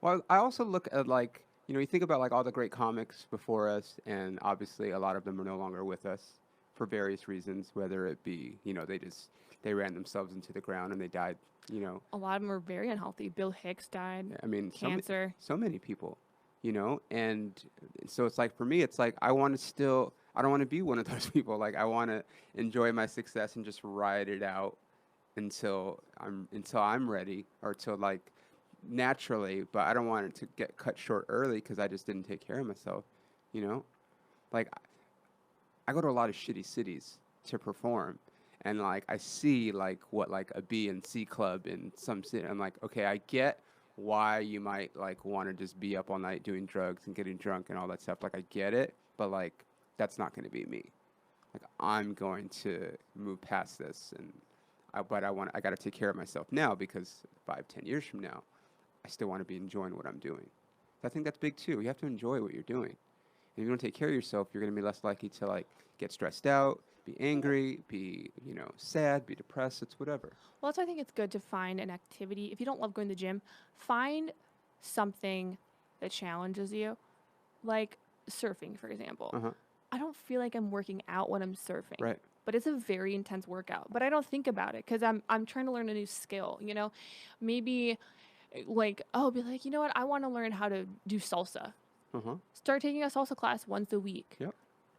Well, I also look at like, you know, you think about like all the great comics before us, and obviously a lot of them are no longer with us for various reasons, whether it be, you know, they ran themselves into the ground and they died, you know. A lot of them are very unhealthy. Bill Hicks died. I mean, cancer. So many people, you know, and so it's like for me, it's like I don't want to be one of those people. Like I want to enjoy my success and just ride it out until I'm ready, or till like naturally, but I don't want it to get cut short early because I just didn't take care of myself, you know. Like I go to a lot of shitty cities to perform, and like I see like what like a B and C club in some city. I'm like, okay, I get why you might like want to just be up all night doing drugs and getting drunk and all that stuff. Like I get it, but like that's not going to be me. Like I'm going to move past this, and I got to take care of myself now, because 5-10 years from now, I still want to be enjoying what I'm doing. I think that's big too. You have to enjoy what you're doing. And if you don't take care of yourself, you're going to be less likely to like get stressed out, be angry, be, you know, sad, be depressed. It's whatever. Well, that's why I think it's good to find an activity. If you don't love going to the gym, find something that challenges you, like surfing, for example. I don't feel like I'm working out when I'm surfing. Right. But it's a very intense workout. But I don't think about it because I'm trying to learn a new skill, you know? Maybe like, be like, you know what? I want to learn how to do salsa. Start taking a salsa class once a week. Yep.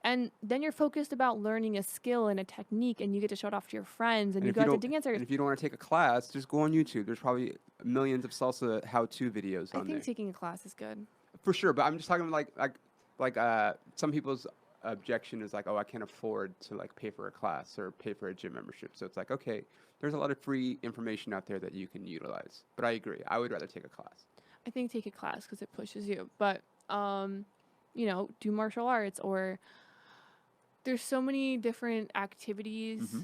And then you're focused about learning a skill and a technique, and you get to show it off to your friends, and you go out to dancers. And if you don't want to take a class, just go on YouTube. There's probably millions of salsa how-to videos on there. I think taking a class is good. For sure, but I'm just talking like some people's objection is like, oh, I can't afford to like pay for a class or pay for a gym membership. So it's like, okay, there's a lot of free information out there that you can utilize. But I agree. I would rather take a class. I think take a class because it pushes you. But, you know, do martial arts, or there's so many different activities.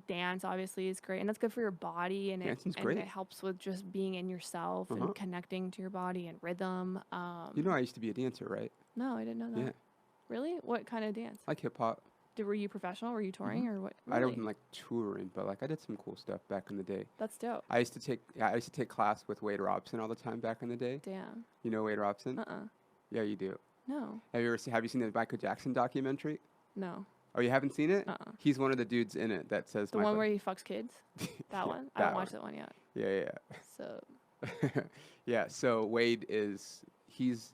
Dance obviously is great, and that's good for your body, and it helps with just being in yourself and connecting to your body and rhythm. You know, I used to be a dancer, right? No, I didn't know that. Yeah. Really? What kind of dance? Like hip hop. Were you professional? Were you touring or what? Really? I wasn't like touring, but like I did some cool stuff back in the day. That's dope. I used to take class with Wade Robson all the time back in the day. Damn. You know Wade Robson? Uh-uh. Yeah, you do. No. Have you seen the Michael Jackson documentary? No. Oh, you haven't seen it? Uh-uh. He's one of the dudes in it that says The one where he fucks kids. That one. I haven't watched that one yet. Yeah. So. Yeah. So Wade he's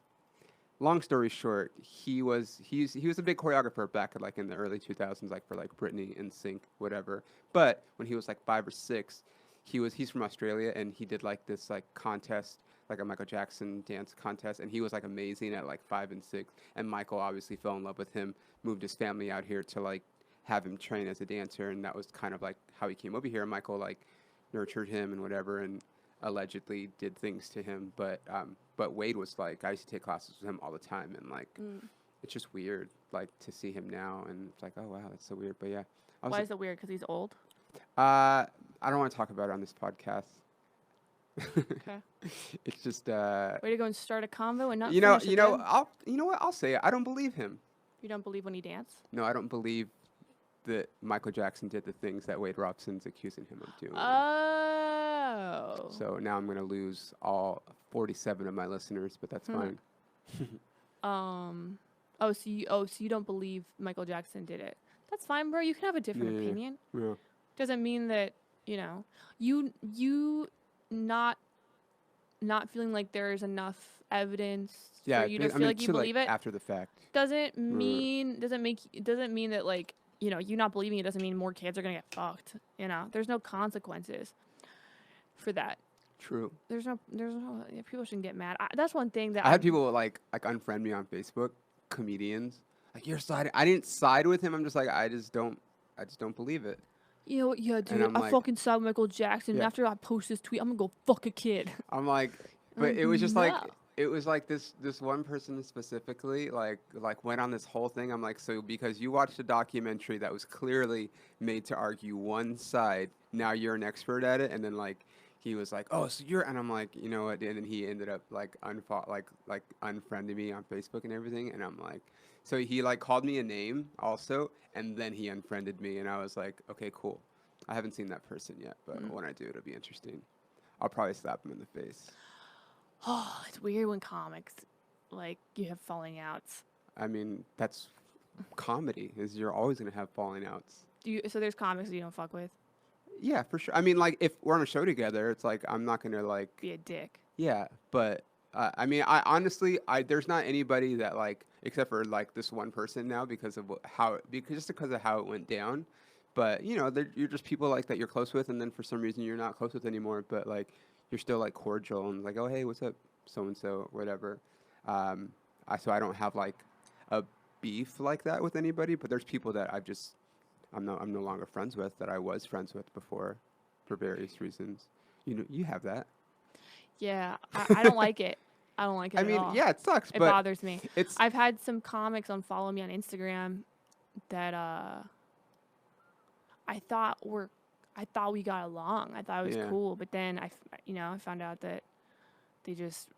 long story short, he was a big choreographer back at, like in the early 2000s, like for like Britney and Sync, whatever. But when he was like 5 or 6, he's from Australia, and he did like this like contest, like a Michael Jackson dance contest, and he was like amazing at like 5 and 6. And Michael obviously fell in love with him, moved his family out here to like have him train as a dancer, and that was kind of like how he came over here. Michael like nurtured him and whatever, and allegedly did things to him, but Wade was like, I used to take classes with him all the time, and like it's just weird like to see him now, and it's like, oh wow, that's so weird. But yeah, why is it weird? Because he's old? I don't want to talk about it on this podcast. Okay. It's just way to go and start a convo and not you know what, I'll say it. I don't believe him. You don't believe when he danced? No, I don't believe that Michael Jackson did the things that Wade Robson's accusing him of doing. Oh. So now I'm going to lose all 47 of my listeners, but that's fine. So you don't believe Michael Jackson did it. That's fine, bro. You can have a different opinion. Yeah. Doesn't mean that, you not feeling like there's enough evidence for you to feel like you believe it after the fact. Doesn't mean that like, you not believing it doesn't mean more kids are going to get fucked. There's no consequences for that. True. There's no people shouldn't get mad. That's one thing that I had people like unfriend me on Facebook, comedians. Like, you're siding. I didn't side with him. I'm just like, I just don't believe it. You know what? Yeah, dude. I fucking saw Michael Jackson. And after I post this tweet, I'm gonna go fuck a kid. I'm like, but it was just like, it was like this one person specifically like went on this whole thing. I'm like, so because you watched a documentary that was clearly made to argue one side, now you're an expert at it, and then like he was like, oh, so you're, and I'm like, you know what? And then he ended up like unfriending me on Facebook and everything, and I'm like. So he like called me a name also, and then he unfriended me, and I was like, okay, cool. I haven't seen that person yet, but when I do, it'll be interesting. I'll probably slap him in the face. Oh, it's weird when comics, like, you have falling outs. I mean, that's comedy. You're always gonna have falling outs. So there's comics that you don't fuck with? Yeah, for sure. I mean, like if we're on a show together, it's like I'm not gonna like be a dick. Yeah, but. I mean, I honestly, there's not anybody that like, except for like this one person now because of how it went down. But you're just people like that you're close with, and then for some reason you're not close with anymore. But like, you're still like cordial and like, oh hey, what's up, so and so, whatever. So I don't have like a beef like that with anybody. But there's people that I'm no longer friends with that I was friends with before, for various reasons. You have that. Yeah, I don't like it. I don't like it at all. Yeah, it sucks. It bothers me. I've had some comics unfollow me on Instagram that I thought we got along. I thought it was cool, but then I found out that they just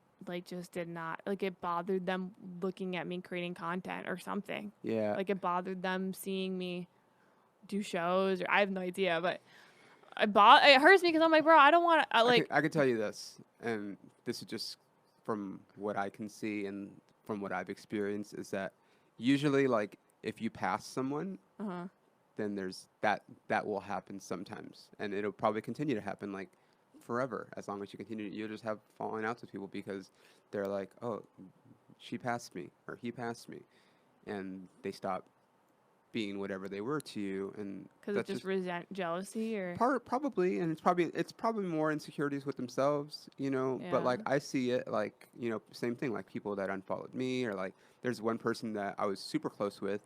did not, like, it bothered them looking at me creating content or something. Yeah. Like, it bothered them seeing me do shows, or I have no idea, but it hurts me because I'm like, bro, I don't want to, I could tell you this, and this is just from what I can see and from what I've experienced, is that usually, like, if you pass someone, then there's that will happen sometimes, and it'll probably continue to happen, like, forever. As long as you continue, you'll just have falling outs with people because they're like, oh, she passed me or he passed me, and they stop being whatever they were to you, and because it's just jealousy, or probably, and it's probably more insecurities with themselves, But like I see it, like same thing, like people that unfollowed me, or like there's one person that I was super close with.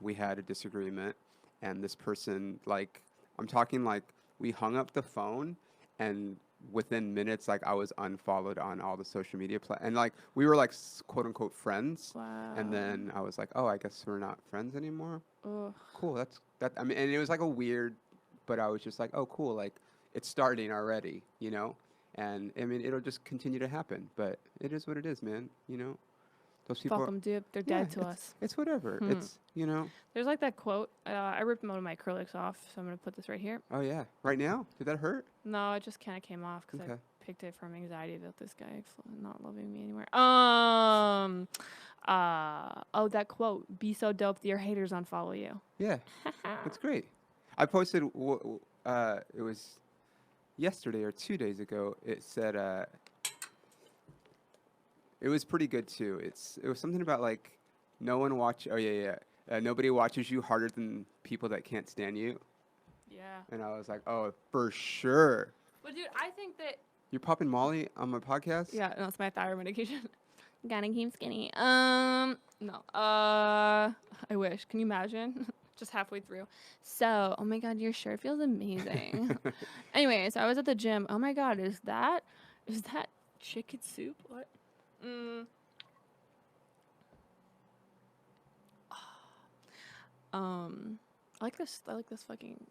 We had a disagreement, and this person, like, I'm talking like we hung up the phone, and within minutes, like, I was unfollowed on all the social media and like we were like quote unquote friends. Wow. And then I was like, oh, I guess we're not friends anymore. Ugh. Cool. I mean, and it was like a weird, but I was just like, oh, cool. Like, it's starting already, and I mean, it'll just continue to happen, but it is what it is, man. Those people. Fuck them, dude. They're dead to us. It's whatever. It's, There's like that quote. I ripped one of my acrylics off, so I'm going to put this right here. Oh, yeah. Right now? Did that hurt? No, it just kind of came off because I picked it from anxiety about this guy not loving me anymore. Oh, that quote, be so dope that your haters unfollow you. Yeah, that's great. I posted. It was yesterday or 2 days ago. It said. It was pretty good too. It was something about like no one watch. Oh yeah, yeah. Nobody watches you harder than people that can't stand you. Yeah. And I was like, oh, for sure. But dude, I think that. You're popping Molly on my podcast? Yeah, no, it's my thyroid medication. Gotta keep skinny. No. I wish. Can you imagine? Just halfway through. So, oh my god, your shirt feels amazing. Anyway, so I was at the gym. Oh my god, is that chicken soup? What? I like this. I like this fucking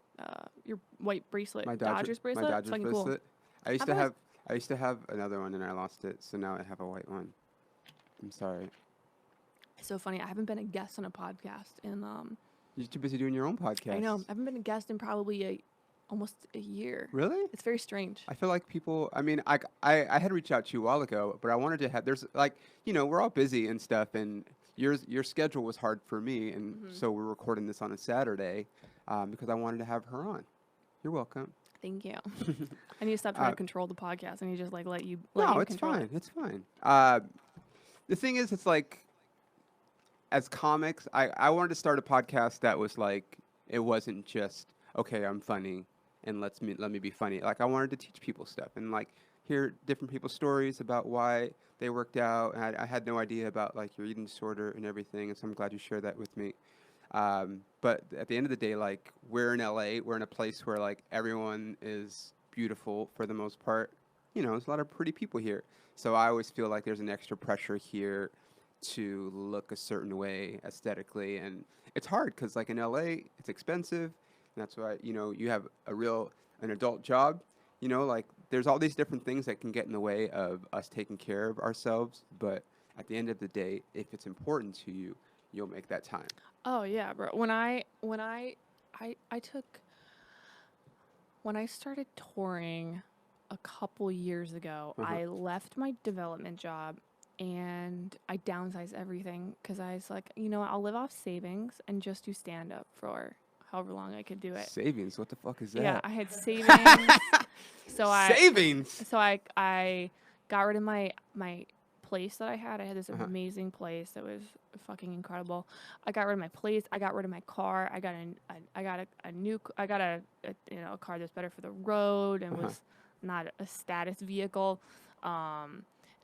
your white bracelet. Dodgers bracelet. My It's Dodgers fucking bracelet. cool. I used to have another one and I lost it, so now I have a white one. I'm sorry. It's so funny. I haven't been a guest on a podcast in You're too busy doing your own podcast. I know. I haven't been a guest in probably almost a year. Really? It's very strange. I feel like people. I mean, I had reached out to you a while ago, but I wanted to have. There's like, we're all busy and stuff, and your schedule was hard for me, and so we're recording this on a Saturday, because I wanted to have her on. You're welcome. Thank you. I need to stop trying to control the podcast. I need to just like let you. No, you it's control fine. it. It's fine. The thing is, it's like, as comics, I wanted to start a podcast that was like, it wasn't just, okay, I'm funny and let me be funny. Like, I wanted to teach people stuff and like hear different people's stories about why they worked out. And I had no idea about like your eating disorder and everything, and so I'm glad you shared that with me. But at the end of the day, like, we're in LA, we're in a place where like everyone is beautiful for the most part. There's a lot of pretty people here. So I always feel like there's an extra pressure here to look a certain way aesthetically. And it's hard because like in LA, it's expensive. And that's why, you have an adult job, like there's all these different things that can get in the way of us taking care of ourselves. But at the end of the day, if it's important to you, you'll make that time. Oh yeah, bro. When I started touring a couple years ago, I left my development job and I downsized everything because I was like, I'll live off savings and just do stand up for however long I could do it. Savings? What the fuck is that? Yeah, I had savings. Savings. So I got rid of my place that I had. I had this amazing place that was fucking incredible. I got rid of my place. I got rid of my car. I got a car that's better for the road and was not a status vehicle.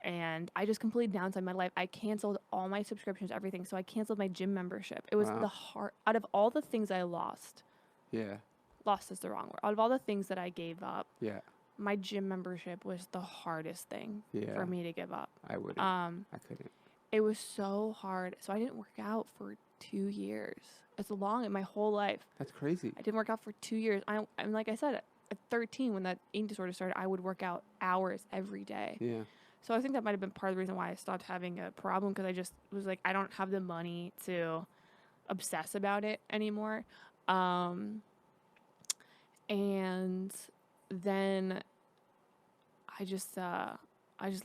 And I just completely downsized my life. I canceled all my subscriptions, everything. So I canceled my gym membership. It was out of all the things I lost. Yeah. Lost is the wrong word. Out of all the things that I gave up. Yeah. My gym membership was the hardest thing for me to give up. I wouldn't. I couldn't. It was so hard. So I didn't work out for 2 years. It's long in my whole life. That's crazy. I didn't work out for 2 years. And like I said, at 13, when that eating disorder started, I would work out hours every day. Yeah. So I think that might have been part of the reason why I stopped having a problem, because I just was like, I don't have the money to obsess about it anymore. And then I just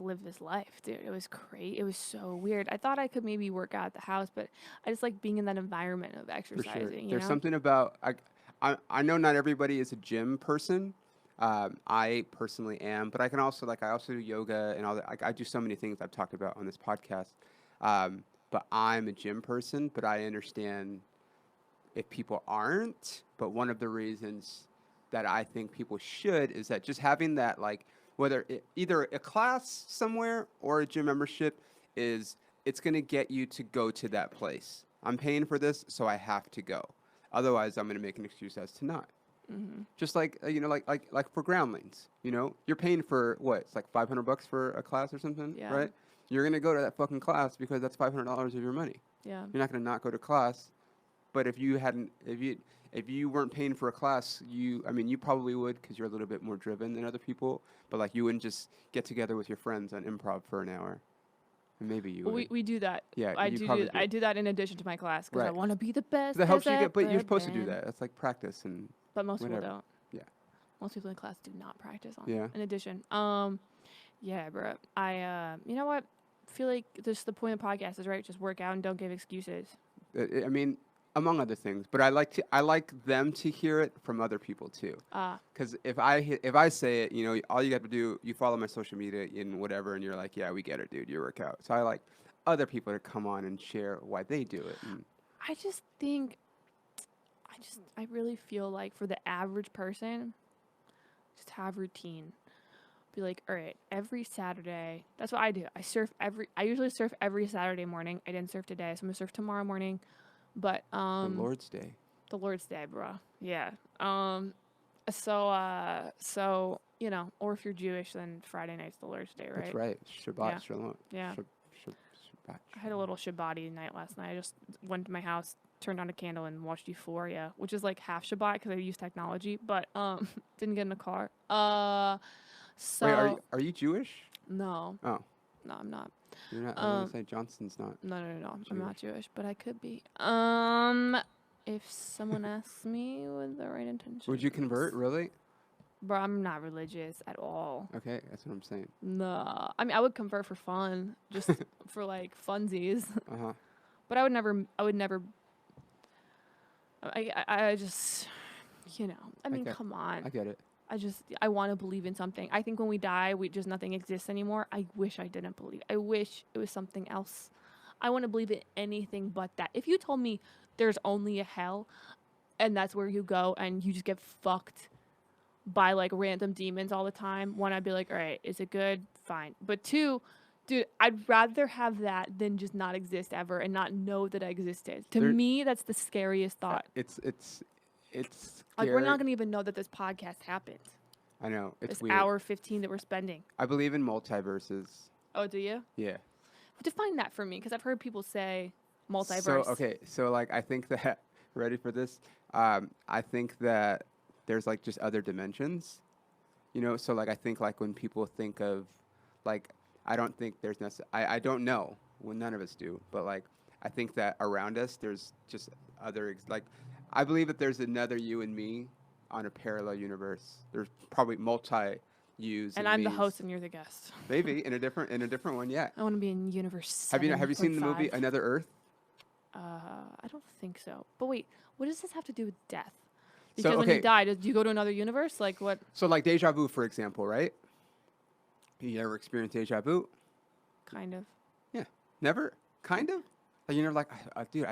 lived this life, dude. It was crazy. It was so weird. I thought I could maybe work out at the house, but I just like being in that environment of exercising. For sure. You There's know? something about I know not everybody is a gym person. I personally am, but I also do yoga and all that. I do so many things I've talked about on this podcast. But I'm a gym person, but I understand if people aren't. But one of the reasons that I think people should is that just having that, like, either a class somewhere or a gym membership, it's going to get you to go to that place. I'm paying for this, so I have to go. Otherwise, I'm going to make an excuse as to not. Mm-hmm. Just like, like for groundlings, you're paying for what? It's like $500 for a class or something, right? You're going to go to that fucking class because that's $500 of your money. Yeah. You're not going to not go to class. But if you weren't paying for a class, you probably would, because you're a little bit more driven than other people. But like, you wouldn't just get together with your friends on improv for an hour. And maybe you would. We do that. Yeah, I do that in addition to my class, because I want to be the best. That helps you get, but you're supposed to do that. That's like practice and. But most whatever. people don't. Yeah. Most people in class do not practice on. Yeah. In addition, yeah, bro. You know what? feel like just the point of the podcast is right. Just work out and don't give excuses. I mean, among other things, but I like them to hear it from other people too. Because if I say it, all you have to do, you follow my social media and whatever, and you're like, yeah, we get it, dude, you work out. So I like other people to come on and share why they do it. And I just think, I really feel like for the average person, just have routine. Be like, all right, every Saturday. That's what I do. I usually surf every Saturday morning. I didn't surf today, so I'm gonna surf tomorrow morning. But the Lord's Day. The Lord's Day, bro. Yeah. So or if you're Jewish, then Friday night's the Lord's Day, right? That's right. Shabbat Yeah. Shalom. Yeah. Shabbat. I had a little Shabbat night last night. I just went to my house, turned on a candle, and watched Euphoria, which is like half Shabbat because I use technology, but didn't get in a car. So Wait, are you Jewish? no. Oh. No, I'm not. You're not. I was gonna say Johnston's not. No. I'm not Jewish, but I could be. If someone asks me with the right intention. Would you convert, really? Bro, I'm not religious at all. Okay, that's what I'm saying. No. I mean, I would convert for fun, just for like funsies. Uh-huh. But I would never, I just, I mean, come on. I get it. I want to believe in something. I think when we die, nothing exists anymore. I wish I didn't believe. I wish it was something else. I want to believe in anything but that. If you told me there's only a hell and that's where you go and you just get fucked by like random demons all the time, one, I'd be like, all right, is it good? Fine. But two, dude, I'd rather have that than just not exist ever and not know that I existed. To me, that's the scariest thought. It's like, we're not going to even know that this podcast happened. I know. It's this weird. Hour 15 that we're spending. I believe in multiverses. Oh, do you? Yeah. Define that for me, because I've heard people say multiverse. So like, I think that, ready for this? I think that there's like just other dimensions, so like, I think like when people think of like, I don't think there's I don't know, well, none of us do, but like, I think that around us, there's just other, like, I believe that there's another you and me on a parallel universe. There's probably multi-yous. And I'm the host and you're the guest. Maybe in a different one, yeah. I want to be in universe 7. Have you seen the movie Another Earth? I don't think so. But wait, what does this have to do with death? Because when you die, do you go to another universe? Like what? So like deja vu, for example, right? You ever experienced deja vu? Kind of. Yeah. Never? Kind of? Like, you're never like, dude,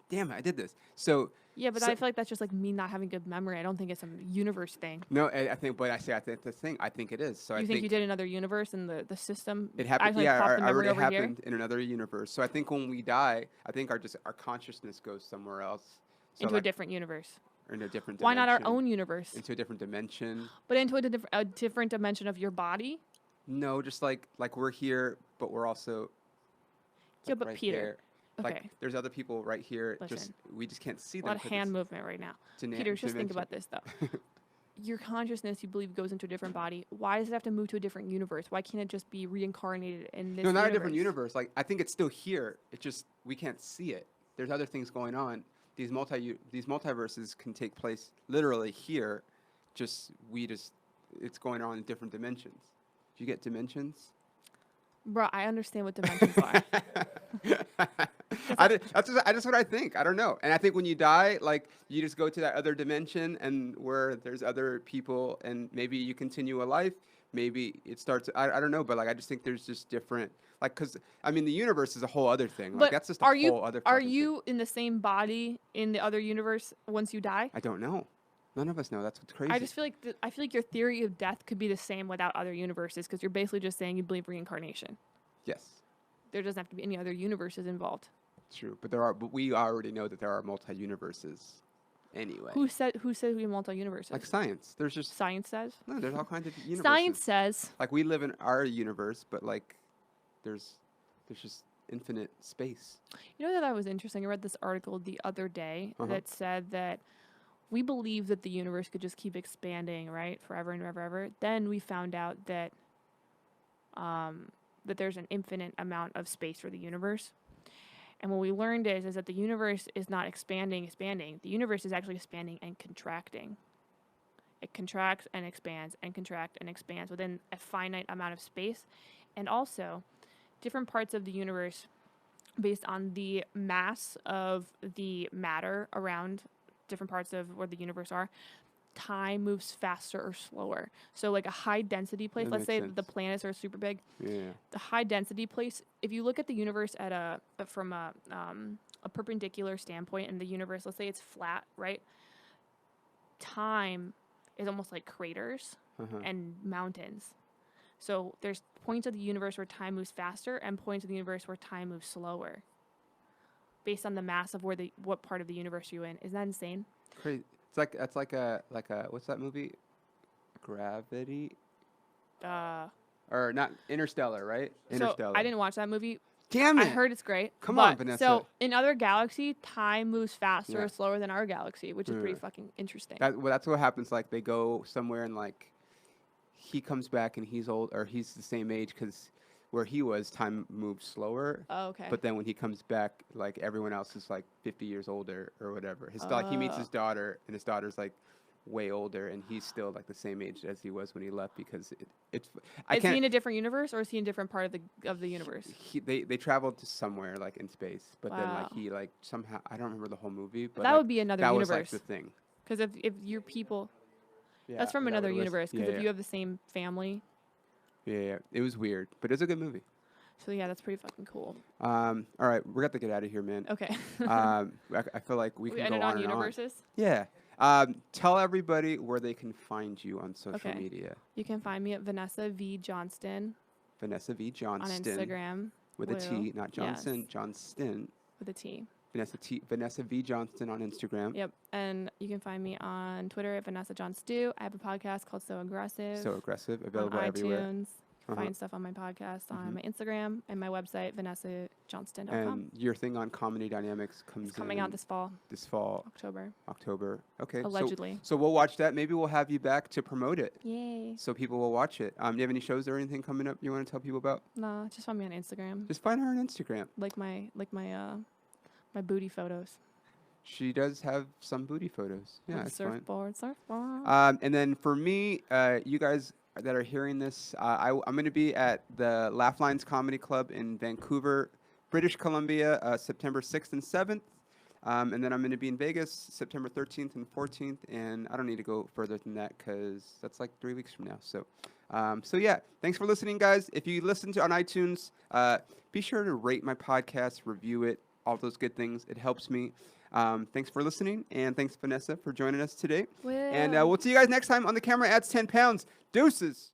damn it, I did this. So. Yeah, but I feel like that's just like me not having good memory. I don't think it's a universe thing. No, I think the thing. I think it is. So you think you did another universe in the system? It happened. Yeah, already happened in another universe. So I think when we die, I think our consciousness goes somewhere else. So into a different universe. Or in a different dimension. Why not our own universe? Into a different dimension. But into a different dimension of your body? No, just like we're here, but we're also. Yeah, but right Peter. There. Okay. Like, there's other people right here. Listen, we just can't see them. A lot of hand movement right now. Peter, just think about this though. Your consciousness, you believe, goes into a different body. Why does it have to move to a different universe? Why can't it just be reincarnated in this? No, not a different universe. Like, I think it's still here. It just, we can't see it. There's other things going on. These multiverses can take place literally here. It's going on in different dimensions. Do you get dimensions? Bro, I understand what dimensions are. That's what I think. I don't know. And I think when you die, like, you just go to that other dimension and where there's other people, and maybe you continue a life. Maybe it starts. I don't know, but like, I just think there's just different, like, because I mean the universe is a whole other thing. Like, that's just a whole other. Are you in the same body in the other universe once you die? I don't know. None of us know. That's what's crazy. I just feel like your theory of death could be the same without other universes, because you're basically just saying you believe reincarnation. Yes. There doesn't have to be any other universes involved. True, but we already know that there are multi-universes. Anyway. Who says we have multi-universes? Like science. There's just science says. No, there's all kinds of universes. Science says. Like, we live in our universe, but like, there's just infinite space. You know that was interesting. I read this article the other day that said that we believe that the universe could just keep expanding, right, forever and ever, ever. Then we found out that that there's an infinite amount of space for the universe. And what we learned is that the universe is not expanding. The universe is actually expanding and contracting. It contracts and expands and contracts and expands within a finite amount of space. And also, different parts of the universe based on the mass of the matter around different parts of where the universe are. Time moves faster or slower. So like a high density place, That let's makes say sense. the planets are super big. Yeah. The high density place, if you look at the universe from a perpendicular standpoint, and the universe, let's say it's flat, right? Time is almost like craters and mountains. So there's points of the universe where time moves faster and points of the universe where time moves slower, based on the mass of what part of the universe you're in. Isn't that insane? Crazy. It's like a what's that movie? Gravity. Or not Interstellar, right? Interstellar. So I didn't watch that movie. Damn it! I heard it's great. Come but, on, Vanessa. So in other galaxy, time moves faster Yeah. or slower than our galaxy, which is pretty Yeah. fucking interesting. That's what happens. Like they go somewhere and like he comes back and he's old or he's the same age because where he was, time moves slower. Oh, okay. But then when he comes back, like everyone else is like 50 years older or whatever. Like he meets his daughter, and his daughter's like way older, and he's still like the same age as he was when he left because it's. Is he in a different universe or is he in a different part of the universe? They traveled to somewhere like in space, but then Wow. like he like somehow I don't remember the whole movie, but That like, would be another that universe. was like the thing. Because if your people, Yeah, that's from is that another what it was? universe. Because Yeah, if you have the same family, yeah, it was weird, but it's a good movie. so yeah, that's pretty fucking cool. All right, we're gonna to get out of here, man. Okay. I feel like we we can ended go on on and on. universes. Yeah. Tell everybody where they can find you on social Okay. media. You can find me at Vanessa V Johnston Vanessa V on Johnston Instagram with a T, not Johnson. Yes. Johnston. with a T. Vanessa V Johnston on Instagram. Yep. And you can find me on Twitter at Vanessa John Stew. I have a podcast called So Aggressive. So aggressive, on available iTunes. everywhere. Find stuff on my podcast, on my Instagram, and my website, vanessajohnston.com. And your thing on Comedy Dynamics It's coming out this fall, This fall, October, Okay. allegedly. So we'll watch that. Maybe we'll have you back to promote it, Yay. so people will watch it. Do you have any shows or anything coming up you want to tell people about? No, just find me on Instagram. Just find her on Instagram. Like my booty photos. She does have some booty photos. Yeah, With it's fine. surfboard. And then for me, you guys that are hearing this, I'm going to be at the Laugh Lines Comedy Club in Vancouver, British Columbia, September 6th and 7th. And then I'm going to be in Vegas September 13th and 14th. And I don't need to go further than that because that's like 3 weeks from now. So yeah, thanks for listening, guys. If you listen to on iTunes, be sure to rate my podcast, review it, all those good things. It helps me. Thanks for listening, and thanks, Vanessa, for joining us today. And we'll see you guys next time on The Camera Adds 10 Pounds. Deuces.